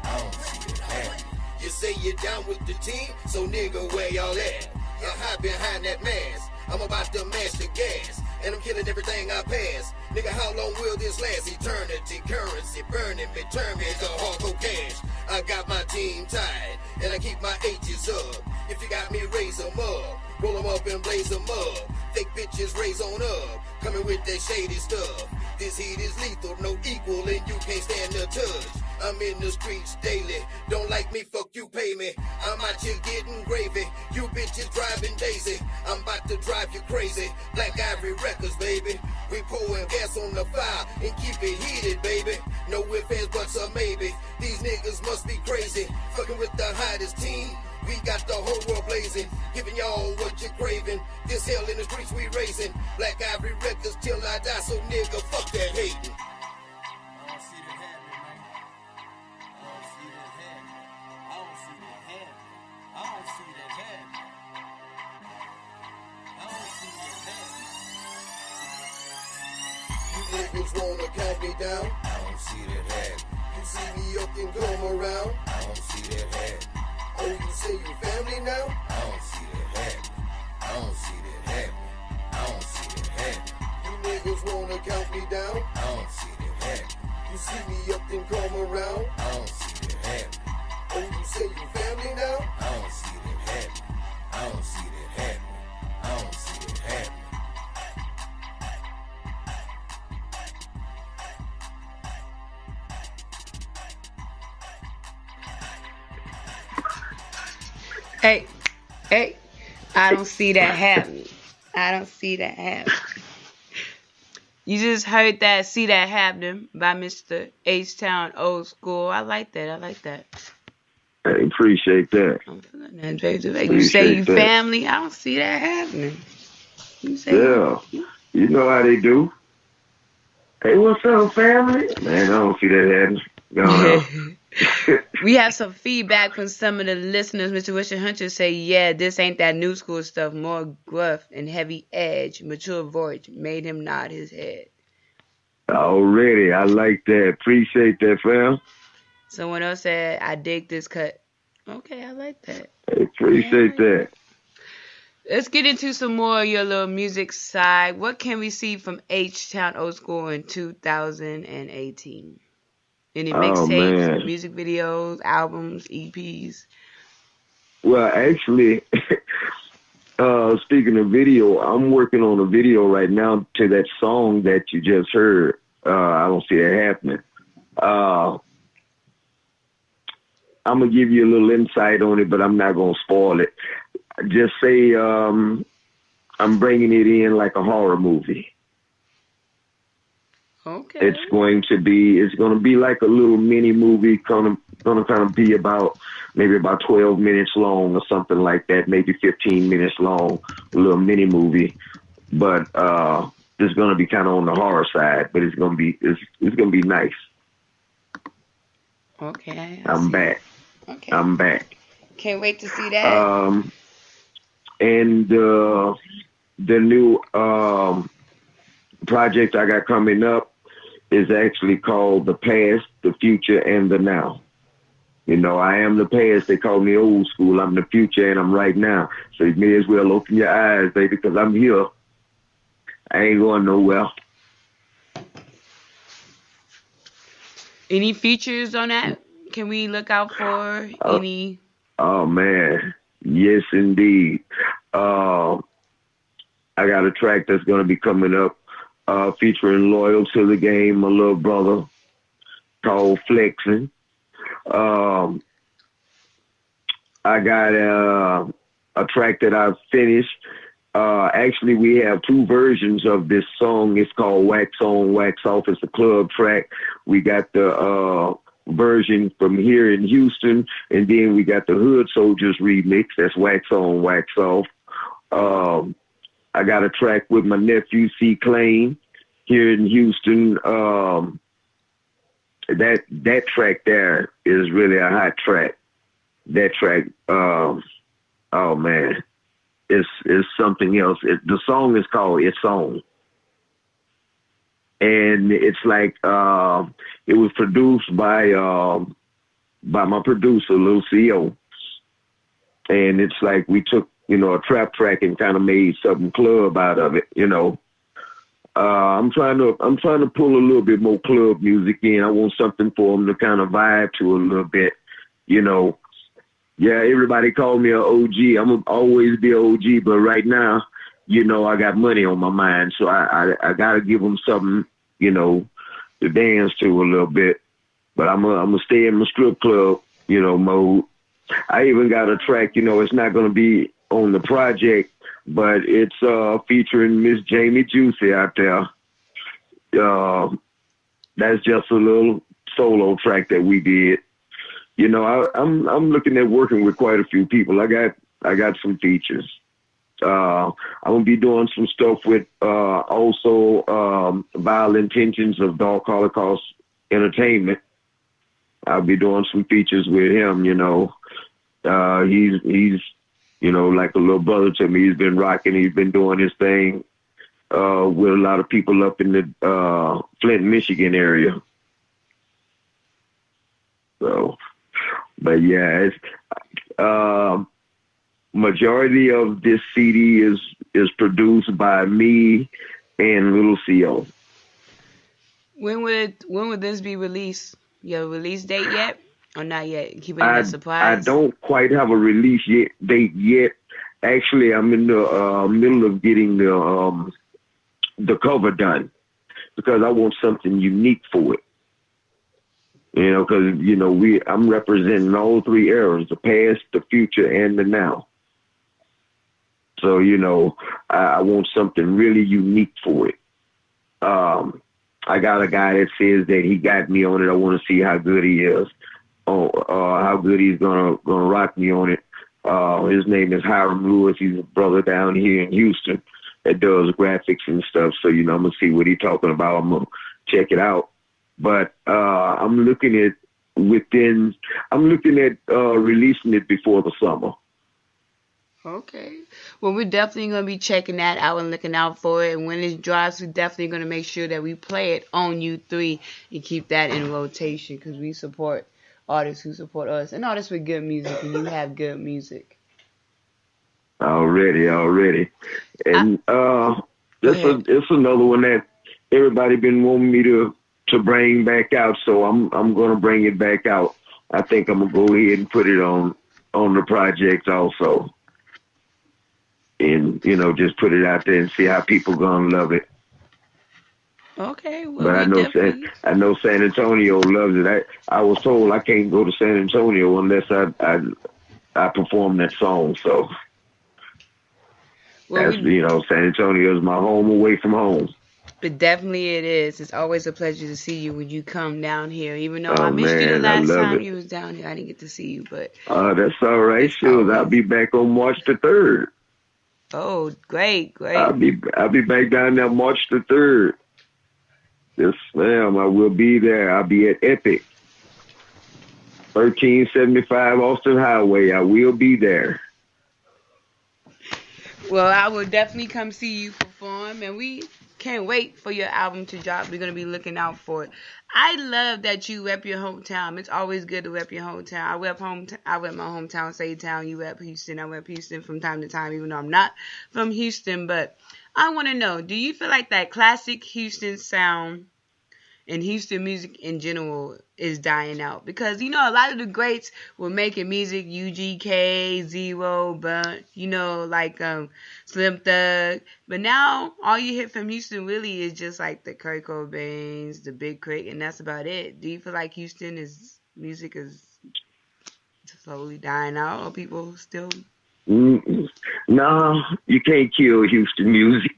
I don't see that hand. You say you're down with the team, so nigga, where y'all at? You hide behind that mask. I'm about to mash the gas, and I'm killing everything I pass. Nigga, how long will this last? Eternity, currency, burning me, turn me to hardcore cash. I got my team tied, and I keep my H's up. If you got me, raise them up. Roll them up and blaze them up. Fake bitches raise on up, coming with that shady stuff. This heat is lethal, no equal, and you can't stand the touch. I'm in the streets daily, don't like me, fuck you, pay me. I'm out here getting gravy, you bitches driving Daisy. I'm about to drive you crazy, Black Ivory Records, baby. We pouring gas on the fire and keep it heated, baby. No ifs, ands, buts, or maybe. These niggas must be crazy, fucking with the hottest team. We got the whole world blazing, giving y'all what you're craving. This hell in the streets we raising, Black Ivory Records till I die, so nigga, fuck that hating. You niggas wanna count me down? I don't see that hand. You see me up and come around? I don't see that hand. Oh, you say you family now? I don't see that hand. I don't see that hand. I don't see that hand. You niggas wanna count me down? I don't see that hand. You see me up and come around? I don't see that hand. Oh, you say you family now? I don't see that hand. I don't see that hand. I don't see that hand. Hey, I don't see that happening. I don't see that happening. You just heard that "See That Happening" by Mr. HTown OlSkool. I like that. I appreciate that. I'm feeling that, baby. Like you say you family. I don't see that happening. You say you know how they do. Hey, what's up, family? Man, I don't see that happening. We have some feedback from some of the listeners. Mr. Richard Hunter say, yeah, this ain't that new school stuff. More gruff and heavy edge. Mature voice made him nod his head. Already, I like that. Appreciate that, fam. Someone else said, I dig this cut. Okay, I like that. I appreciate that. Let's get into some more of your little music side. What can we see from HTown OlSkool in 2018? Any mixtapes, music videos, albums, EPs? Well, actually, speaking of video, I'm working on a video right now to that song that you just heard. I don't see that happening. I'm going to give you a little insight on it, but I'm not going to spoil it. Just say I'm bringing it in like a horror movie. Okay. It's going to be like a little mini movie, gonna kind of be maybe about 12 minutes long or something like that, maybe 15 minutes long, a little mini movie. But it's gonna be kind of on the horror side, but it's gonna be nice. Okay. I'm back. Okay. I'm back. Can't wait to see that. And the new project I got coming up is actually called The Past, the Future, and the Now. You know, I am the past. They call me old school. I'm the future, and I'm right now. So you may as well open your eyes, baby, because I'm here. I ain't going nowhere. Any features on that? Can we look out for any? Oh man, yes indeed. I got a track that's gonna be coming up, featuring Loyal to the Game, my little brother, called Flexing. I got a track that I've finished. Actually, we have two versions of this song. It's called Wax On, Wax Off. It's a club track. We got the version from here in Houston, and then we got the Hood Soldiers remix. That's Wax On, Wax Off. I got a track with my nephew, C. Clain, here in Houston. That track there is really a hot track. That track, oh man, it's something else. The song is called It's On. And it's like, it was produced by my producer, Lil CO. And it's like we took, a trap track and kind of made something club out of it, I'm trying to pull a little bit more club music in. I want something for them to kind of vibe to a little bit, Yeah, everybody call me an OG. I'm gonna always be an OG, but right now, I got money on my mind, so I gotta give them something, to dance to a little bit. But I'm gonna stay in my strip club, mode. I even got a track, it's not gonna be on the project, but it's featuring Miss Jamie Juicy out there. That's just a little solo track that we did. I'm looking at working with quite a few people. I got some features. I'm gonna be doing some stuff with also Vile Intentions of Dark Holocaust Entertainment. I'll be doing some features with him. He's like a little brother to me. He's been rocking. He's been doing his thing with a lot of people up in the Flint, Michigan area. So. But yeah, it's, majority of this CD is produced by me and Little CO. When would this be released? You have a release date yet, or not yet? Keeping it a surprise. I don't quite have a release date yet. Actually, I'm in the middle of getting the cover done because I want something unique for it. Because, I'm representing all three eras, the past, the future, and the now. So, I want something really unique for it. I got a guy that says that he got me on it. I want to see how good he is, how good he's gonna rock me on it. His name is Hiram Lewis. He's a brother down here in Houston that does graphics and stuff. So, I'm going to see what he's talking about. I'm going to check it out. But I'm looking at releasing it before the summer. Okay. Well, we're definitely going to be checking that out and looking out for it. And when it drops, we're definitely going to make sure that we play it on U3 and keep that in rotation because we support artists who support us and artists with good music, and you have good music. Already. And it's another one that everybody been wanting me to bring back out, so I'm going to bring it back out. I think I'm going to go ahead and put it on the project also. And, just put it out there and see how people going to love it. Okay. Well, but I know San Antonio loves it. I was told I can't go to San Antonio unless I perform that song, so well, San Antonio is my home away from home. But definitely it is. It's always a pleasure to see you when you come down here. Even though I missed you the last time you was down here, I didn't get to see you. But that's all right. Sure, I'll be back on March the 3rd. Oh, great. I'll be back down there March the 3rd. Yes, ma'am. I will be there. I'll be at Epic, 1375 Austin Highway. I will be there. Well, I will definitely come see you perform, and we can't wait for your album to drop. We're going to be looking out for it. I love that you rep your hometown. It's always good to rep your hometown. I rep my hometown, Saytown. You rep Houston. I rep Houston from time to time, even though I'm not from Houston. But I want to know, do you feel like that classic Houston sound and Houston music in general is dying out. Because, you know, a lot of the greats were making music, UGK, Zero, but, you know, like Slim Thug. But now all you hear from Houston really is just like the Kurt Cobains, the Big Crit, and that's about it. Do you feel like Houston music is slowly dying out, or people still? No, you can't kill Houston music.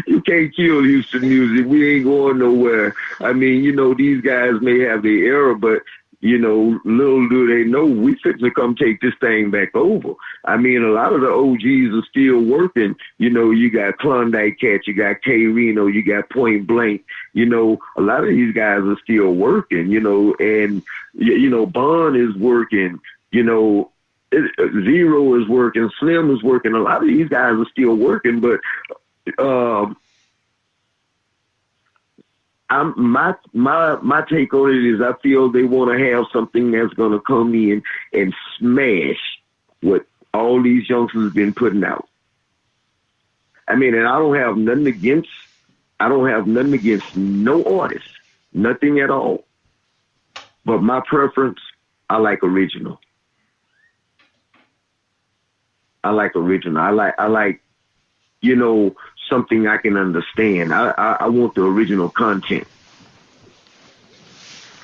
You can't kill Houston music. We ain't going nowhere. I mean, you know, these guys may have their era, but, you know, little do they know we fixing to come take this thing back over. I mean, a lot of the OGs are still working. You know, you got Klondike Cat, you got K Reno, you got Point Blank. You know, a lot of these guys are still working, you know, and, you know, Bond is working, you know, Zero is working, Slim is working. A lot of these guys are still working, but my take on it is I feel they want to have something that's going to come in and smash what all these youngsters have been putting out. I mean, and I don't have nothing against no artist, nothing at all. But my preference, I like original. I like, you know, something I can understand. I want the original content.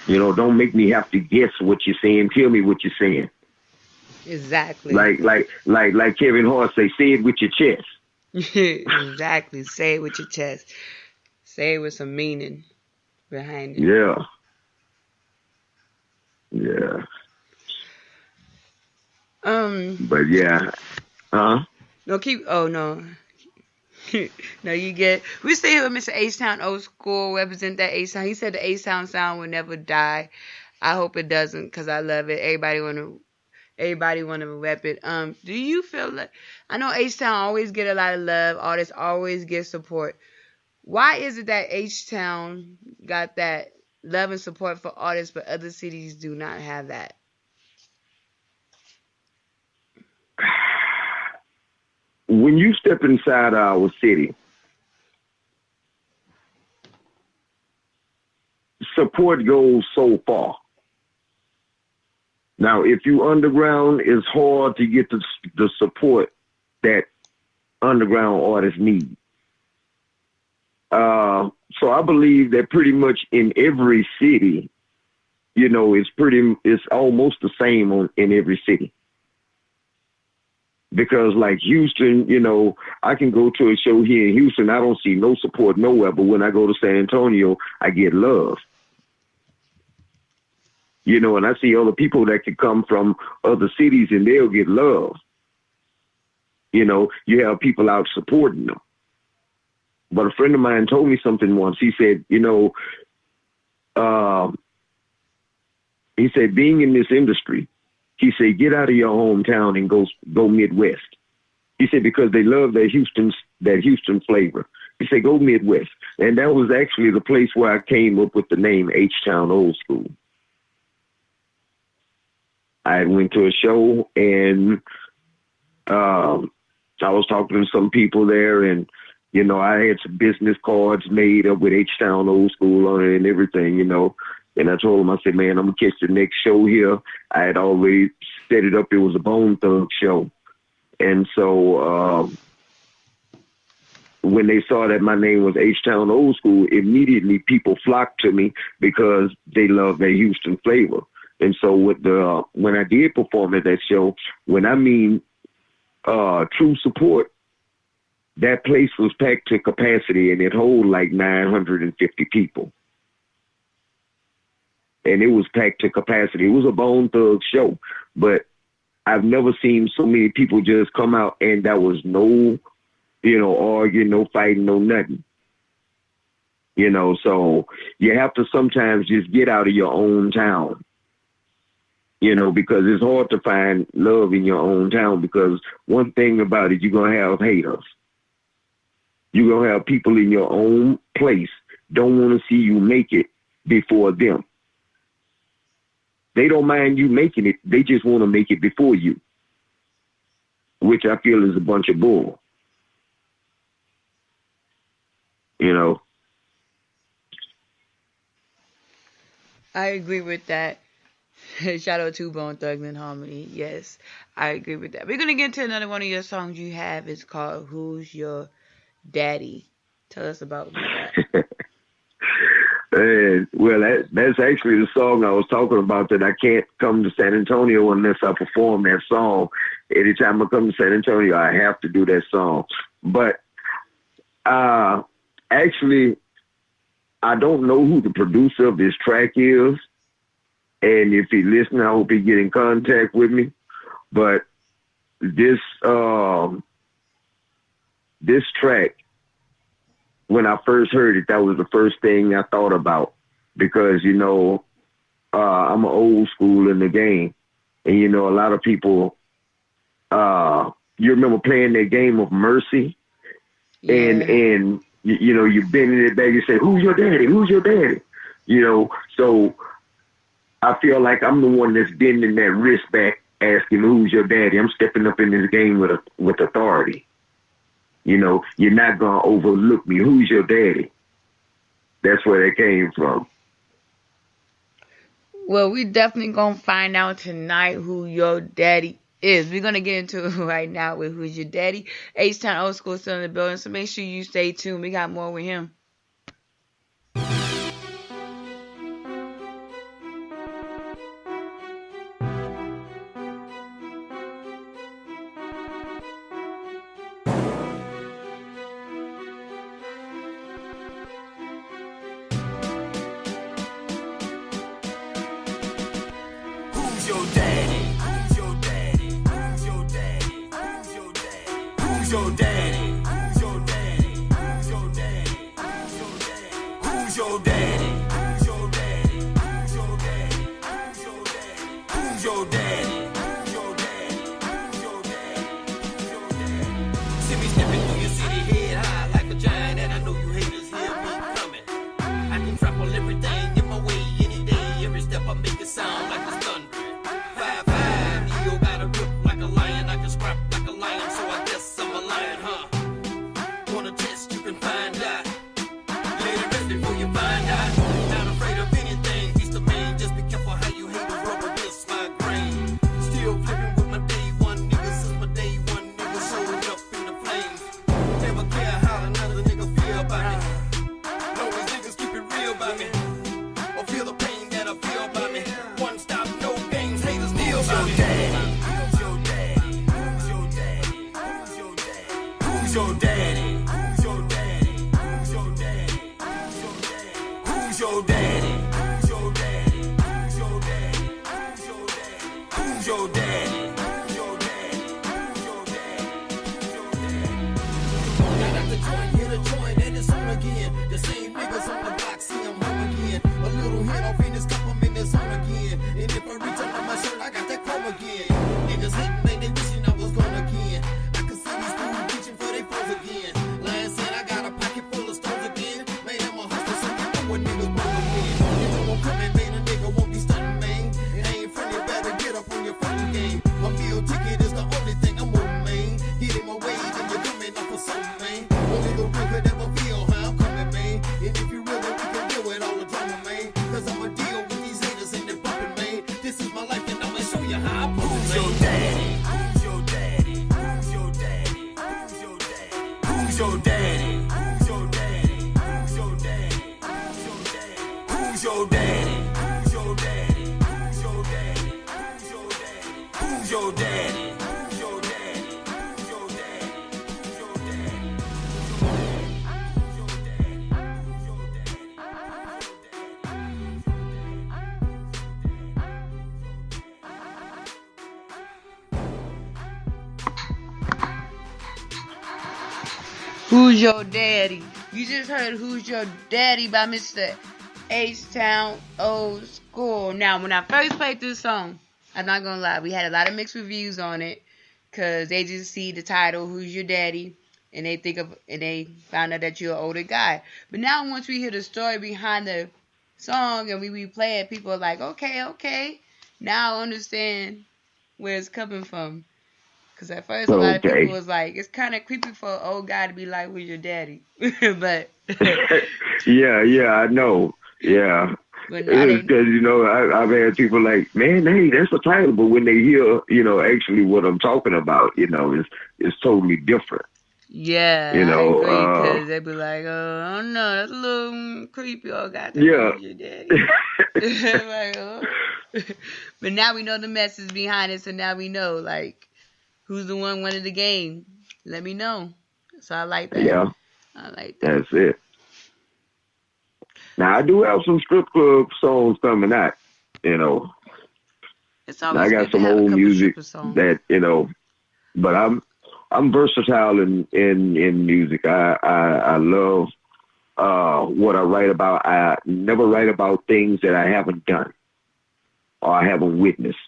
You know, don't make me have to guess what you're saying. Tell me what you're saying. Exactly. Like Kevin Hart say it with your chest. Exactly. Say it with your chest. Say it with some meaning behind it. Yeah. Yeah. But yeah. Huh? No, keep. Oh no. No, you get. We stay here with Mr. HTown OlSkool. Represent that H-Town. He said the H-Town sound will never die. I hope it doesn't, because I love it. Everybody wanna rep it. Do you feel like, I know H-Town always get a lot of love. Artists always get support. Why is it that H-Town got that love and support for artists, but other cities do not have that? When you step inside our city, support goes so far. Now, if you underground, it's hard to get the support that underground artists need. So I believe that pretty much in every city, you know, it's almost the same in every city. Because like Houston, you know, I can go to a show here in Houston. I don't see no support nowhere. But when I go to San Antonio, I get love. You know, and I see other people that can come from other cities and they'll get love. You know, you have people out supporting them. But a friend of mine told me something once. He said, you know, he said, being in this industry, he said, get out of your hometown and go Midwest. He said, because they love that Houston flavor. He said, go Midwest. And that was actually the place where I came up with the name HTown OlSkool. I went to a show and I was talking to some people there, and, you know, I had some business cards made up with HTown OlSkool on it and everything, you know. And I told him, I said, man, I'm going to catch the next show here. I had already set it up. It was a Bone Thug show. And so when they saw that my name was HTown OlSkool, immediately people flocked to me because they love their Houston flavor. And so when I did perform at that show, when I mean true support, that place was packed to capacity and it held like 950 people. And it was packed to capacity. It was a Bone Thug show, but I've never seen so many people just come out and there was no, you know, arguing, no fighting, no nothing. You know, so you have to sometimes just get out of your own town, you know, because it's hard to find love in your own town, because one thing about it, you're going to have haters. You're going to have people in your own place don't want to see you make it before them. They don't mind you making it. They just want to make it before you, which I feel is a bunch of bull. You know? I agree with that. Shout out to Bone Thugs and Harmony. Yes, I agree with that. We're going to get to another one of your songs you have. It's called Who's Your Daddy? Tell us about that. Well, that's actually the song I was talking about, that I can't come to San Antonio unless I perform that song. Anytime I come to San Antonio, I have to do that song. But actually, I don't know who the producer of this track is. And if he listens, I hope he get in contact with me. But this track, when I first heard it, that was the first thing I thought about, because, you know, I'm an old school in the game. And, you know, a lot of people, you remember playing that game of Mercy? Yeah. And you know, you bend in it back and say, who's your daddy? Who's your daddy? You know, so I feel like I'm the one that's bending that wrist back, asking who's your daddy. I'm stepping up in this game with authority. You know, you're not going to overlook me. Who's your daddy? That's where that came from. Well, we definitely going to find out tonight who your daddy is. We're going to get into it right now with Who's Your Daddy. HTown OlSkool still in the building, so make sure you stay tuned. We got more with him. Who's Your Daddy? You just heard Who's Your Daddy by Mr. HTown OlSkool. Now, when I first played this song, I'm not going to lie, we had a lot of mixed reviews on it, because they just see the title, Who's Your Daddy, and they found out that you're an older guy. But now once we hear the story behind the song and we replay it, people are like, okay, now I understand where it's coming from. Because at first, a lot of people was like, it's kind of creepy for an old guy to be like, who's your daddy? But yeah, I know. Yeah. But now they... Because, you know, I've had people like, man, hey, that's the title. But when they hear, you know, actually what I'm talking about, you know, it's totally different. Yeah, you know, I agree, because they be like, oh, no, that's a little creepy. Oh, God, that's yeah. your daddy. Like, oh. But now we know the message behind it, so now we know, like, who's the one winning the game. Let me know. So I like that. Yeah. I like that. That's it. Now, I do have some strip club songs coming out, you know. It's always I got some old music that, you know, but I'm versatile in music. I love what I write about. I never write about things that I haven't done or I haven't witnessed.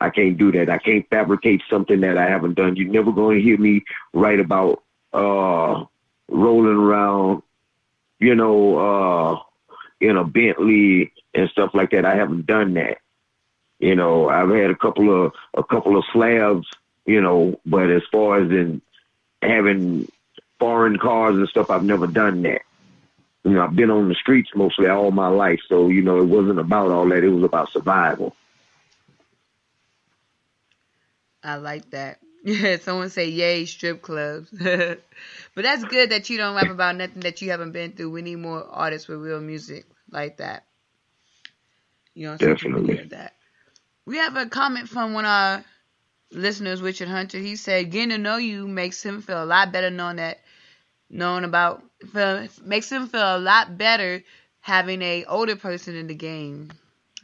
I can't do that. I can't fabricate something that I haven't done. You're never going to hear me write about rolling around, you know, in a Bentley and stuff like that. I haven't done that. You know, I've had a couple of slabs, you know, but as far as in having foreign cars and stuff, I've never done that. You know, I've been on the streets mostly all my life, so, you know, it wasn't about all that. It was about survival. I like that. Yeah, someone say, yay, strip clubs. But that's good that you don't rap about nothing that you haven't been through. We need more artists with real music like that. You know, definitely that. We have a comment from one of our listeners, Richard Hunter. He said, getting to know you makes him feel a lot better makes him feel a lot better having a older person in the game.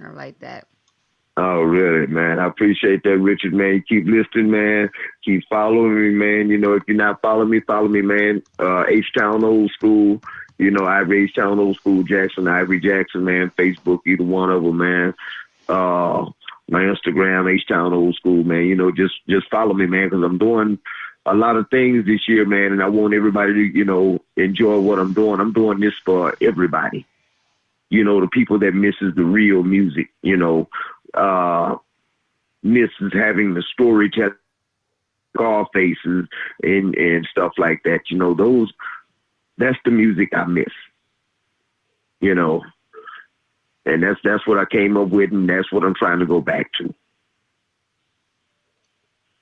I like that. Oh, really, man? I appreciate that, Richard, man. Keep listening, man. Keep following me, man. You know, if you're not following me, man. HTown OlSkool. You know, Ivory HTown OlSkool Jackson, Ivory Jackson, man. Facebook, either one of them, man. My Instagram, HTown OlSkool, man. You know, just follow me, man, because I'm doing a lot of things this year, man, and I want everybody to, you know, enjoy what I'm doing. I'm doing this for everybody. You know, the people that misses the real music, you know, misses having the storytelling, scar faces and stuff like that. You know, that's the music I miss. You know, and that's what I came up with, and that's what I'm trying to go back to.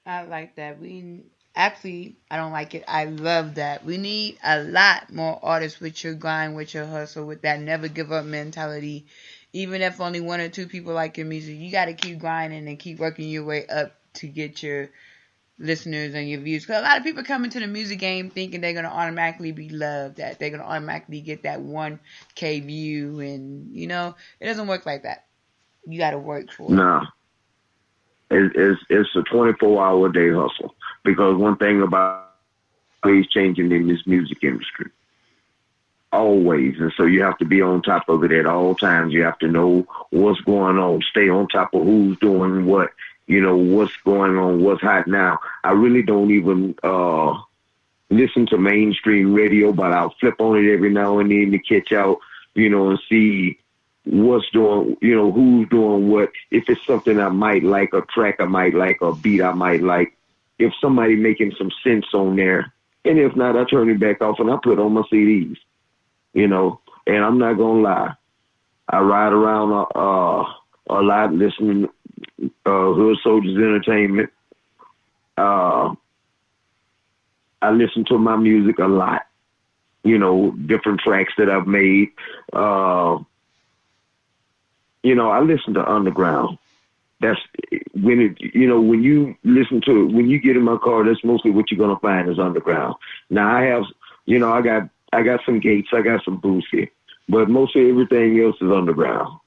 I like that. I don't like it. I love that. We need a lot more artists with your grind, with your hustle, with that never give up mentality. Even if only one or two people like your music, you got to keep grinding and keep working your way up to get your listeners and your views. Because a lot of people come into the music game thinking they're going to automatically be loved, that they're going to automatically get that 1K view. And, you know, it doesn't work like that. You got to work for it. No. It's a 24-hour day hustle. Because one thing about always changing in this music industry. Always. And so you have to be on top of it at all times. You have to know what's going on. Stay on top of who's doing what. You know, what's going on, what's hot now. I really don't even listen to mainstream radio, but I'll flip on it every now and then to catch out, you know, and see what's doing, you know, who's doing what. If it's something I might like, a track I might like, a beat I might like. If somebody making some sense on there. And if not, I turn it back off and I put on my CDs, you know. And I'm not going to lie. I ride around a lot listening Hood Soldiers Entertainment. I listen to my music a lot. You know, different tracks that I've made. You know, I listen to underground. That's when when you listen to it, when you get in my car, that's mostly what you're going to find is underground. Now I have, you know, I got some Gates, I got some Boosie, but mostly everything else is underground.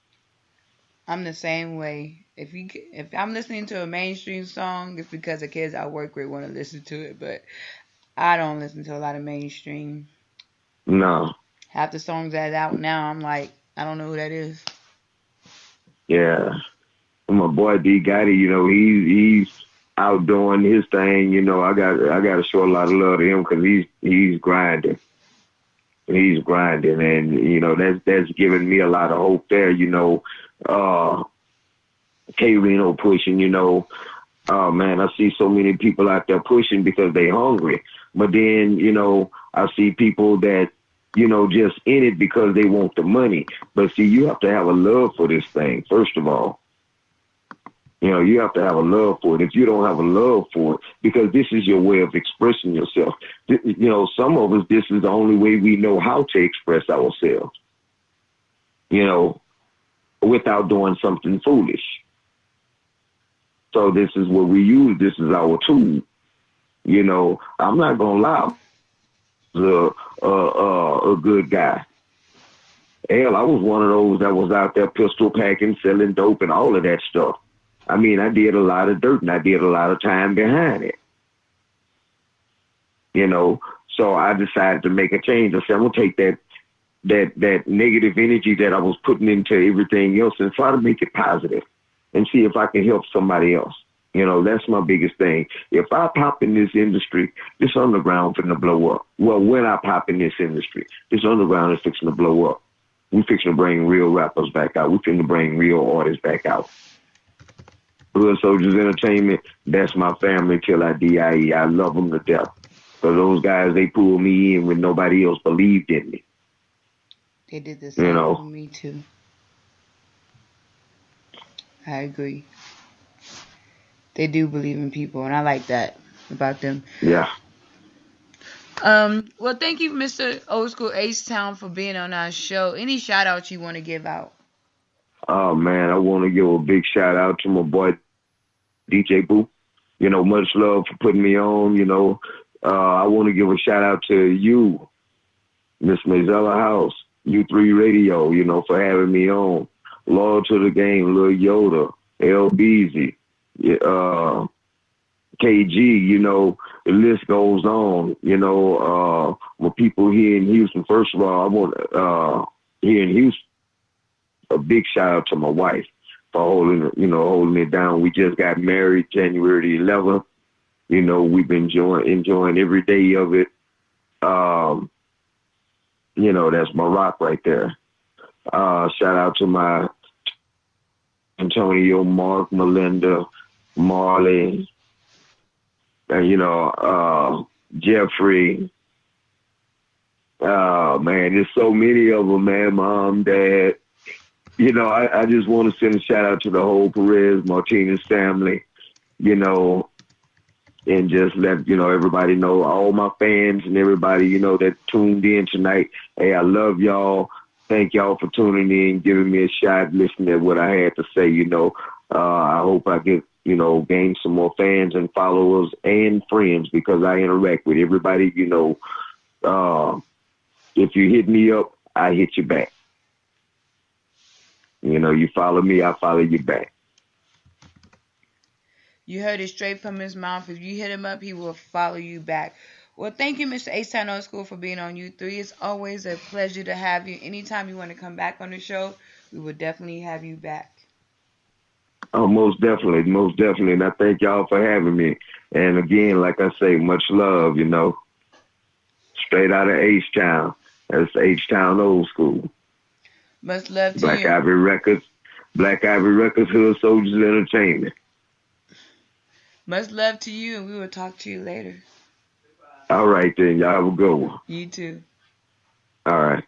I'm the same way. If I'm listening to a mainstream song, it's because the kids I work with want to listen to it, but I don't listen to a lot of mainstream. No. Half the songs that are out now, I'm like, I don't know who that is. Yeah. My boy D Gotti, you know, he's out doing his thing. You know, I got to show a lot of love to him because he's grinding. He's grinding, and you know that's giving me a lot of hope there. You know, K Reno pushing. You know, man, I see so many people out there pushing because they hungry. But then, you know, I see people that just in it because they want the money. But see, you have to have a love for this thing, first of all. You have to have a love for it. If you don't have a love for it, because this is your way of expressing yourself. Some of us, this is the only way we know how to express ourselves, without doing something foolish. So this is what we use. This is our tool. I'm not going to lie. A good guy. Hell, I was one of those that was out there pistol packing, selling dope and all of that stuff. I mean, I did a lot of dirt and I did a lot of time behind it. So I decided to make a change. I said, I'm going to take that negative energy that I was putting into everything else and try to make it positive and see if I can help somebody else. That's my biggest thing. If I pop in this industry, this underground finna blow up. Well, when I pop in this industry, this underground is fixing to blow up. We fixing to bring real rappers back out. We fixing to bring real artists back out. Hood Soldiers Entertainment, that's my family till I die. I love them to death. So those guys, they pulled me in when nobody else believed in me. They did the same for me too. I agree. They do believe in people, and I like that about them. Yeah. Well, thank you, Mr. Old School H-Town, for being on our show. Any shout outs you want to give out? Oh, man, I want to give a big shout out to my boy, DJ Boo. Much love for putting me on. I want to give a shout out to you, Miss Mazella House, U3 Radio, for having me on. Loyal to the Game, Lil Yoda, LBZ. KG, the list goes on, with people here in Houston. First of all, I want, here in Houston, a big shout out to my wife for holding it down. We just got married January the 11th. We've been enjoying every day of it. That's my rock right there. Shout out to my Antonio, Mark, Melinda, Marley, and, Jeffrey. Man, there's so many of them, man. Mom, Dad. I just want to send a shout out to the whole Perez Martinez family, and just let, everybody know, all my fans and everybody, that tuned in tonight. Hey, I love y'all. Thank y'all for tuning in, giving me a shot, listening to what I had to say. I hope I get, gain some more fans and followers and friends because I interact with everybody. If you hit me up, I hit you back. You follow me, I follow you back. You heard it straight from his mouth. If you hit him up, he will follow you back. Well, thank you, Mr. HTown OlSkool, for being on U3. It's always a pleasure to have you. Anytime you want to come back on the show, we will definitely have you back. Oh, most definitely. And I thank y'all for having me. And again, like I say, much love, Straight out of H-Town. That's HTown OlSkool. Much love to Black you. Black Ivy Records, Hood Soldiers Entertainment. Much love to you, and we will talk to you later. All right, then. Y'all have a good one. You too. All right.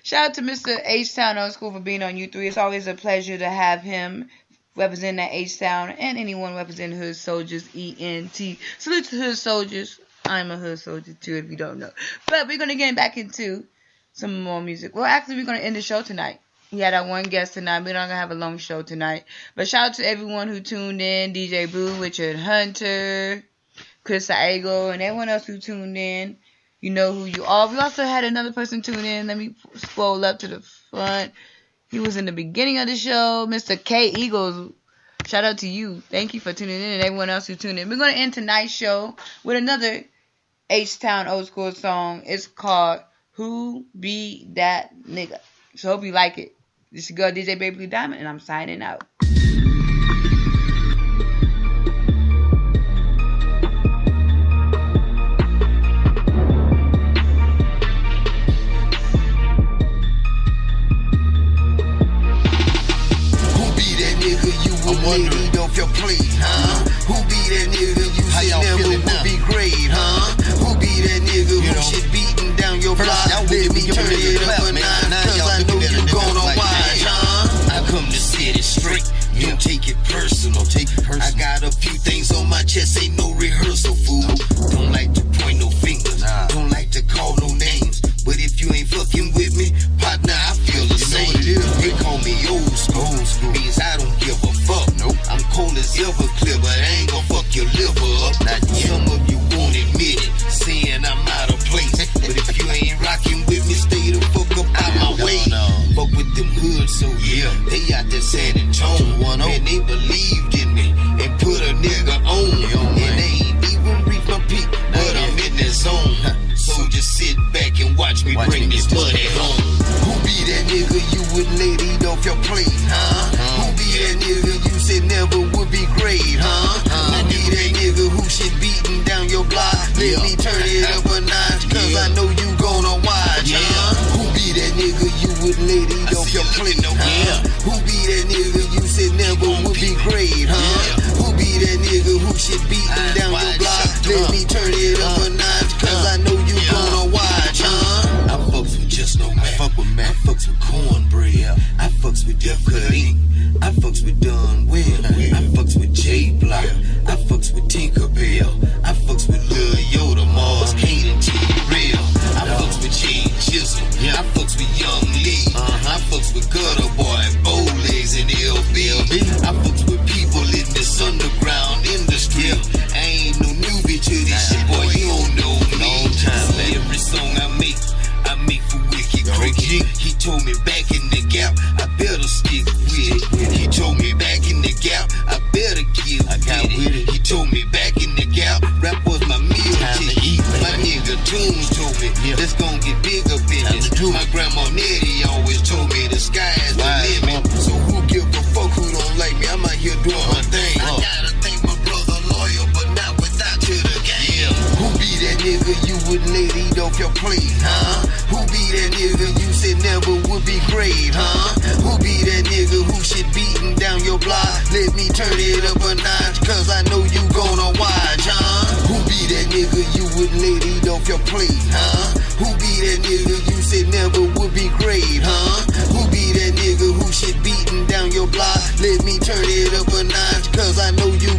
Shout out to Mr. H-Town OlSkool for being on U3. It's always a pleasure to have him represent that H-Town and anyone representing Hood Soldiers, ENT. Salute to Hood Soldiers. I'm a Hood Soldier too, if you don't know. But we're going to get back into some more music. Well, actually, we're going to end the show tonight. We had our one guest tonight. We're not going to have a long show tonight. But shout out to everyone who tuned in. DJ Boo, Richard Hunter, Chris Aigo, and everyone else who tuned in. You know who you are. We also had another person tune in. Let me scroll up to the front. He was in the beginning of the show. Mr. K. Eagles. Shout out to you. Thank you for tuning in and everyone else who tuned in. We're going to end tonight's show with another H-Town OlSkool song. It's called Who Be That Nigga. So hope you like it. This is your girl DJ Baby Blue Diamond, and I'm signing out. Eat off your plate, huh? Who be that nigga you say never would be great, huh? Who be that nigga who shit beating down down your block. Let me turn it up a notch, cause I know you gonna watch, huh? I come to set it straight. You don't take it personal. I got a few things on my chest, ain't no rehearsal, fool. Don't like to point no fingers, don't like to call no names. But if you ain't fucking with me, partner, I feel the same. They call me old school. Means I don't give a fuck. I'm cold as ever clear, but I ain't gon' fuck your liver up. Some of you won't admit it, saying I'm out of place. But if you ain't rocking with me, stay the fuck up out my way. Fuck with them hoods, so yeah, they out there San Antonio. Man, they believed in me and put a nigga on. And they ain't even reached my peak, but I'm in that zone. So just sit back and watch me bring this money home. Who be that nigga you wouldn't let eat off your plate, huh? Who be that nigga you said never would be great, huh? Who be that nigga who shit beating down your block? Let me turn it up a notch, cause I know you gonna watch, huh? Who be that nigga you wouldn't let eat off your plate, huh? Who be that nigga you said never would be great, huh? Who be that nigga who shit beating down your block? Let me turn it up a notch, cause I know you gonna watch, huh? I fucks with just no man. I fucks with cornbread. I fucks with Def Cutting. I fucks with Don Will. I fucks with J Block. I fucks with Tinkerbell. I fucks with Lil Yoda, Mars, Kane and T-Real. I fucks with Gene Chisel. I fucks with Young Lee. I fucks with Gutter Boy, Bowlegs and LB. I fucks with people in this underground industry. I ain't no newbie to this shit, boy. You don't know me. See, every song I make for Wicked Cricket. He told me back in the gap, I better stick with it. He told me back in the gap, I better get with it. He told me back in the gap, rap was my meal ticket. My nigga Tunes told me, let's gon' get bigger business. My grandma Nettie always told me the sky's the limit. So who give a fuck who don't like me? I'm out here doing my thing. I gotta thank my brother loyal, but not without you the game. Who be that nigga you wouldn't let eat off your plate, huh? Who be that nigga you said never would be great, huh? Who be that nigga who shit beating down your block? Let me turn it up a notch, cause I know you gonna watch, huh? Who be that nigga you wouldn't let eat off your plate, huh? Who be that nigga you said never would be great, huh? Who be that nigga who shit beating down your block? Let me turn it up a notch, cause I know you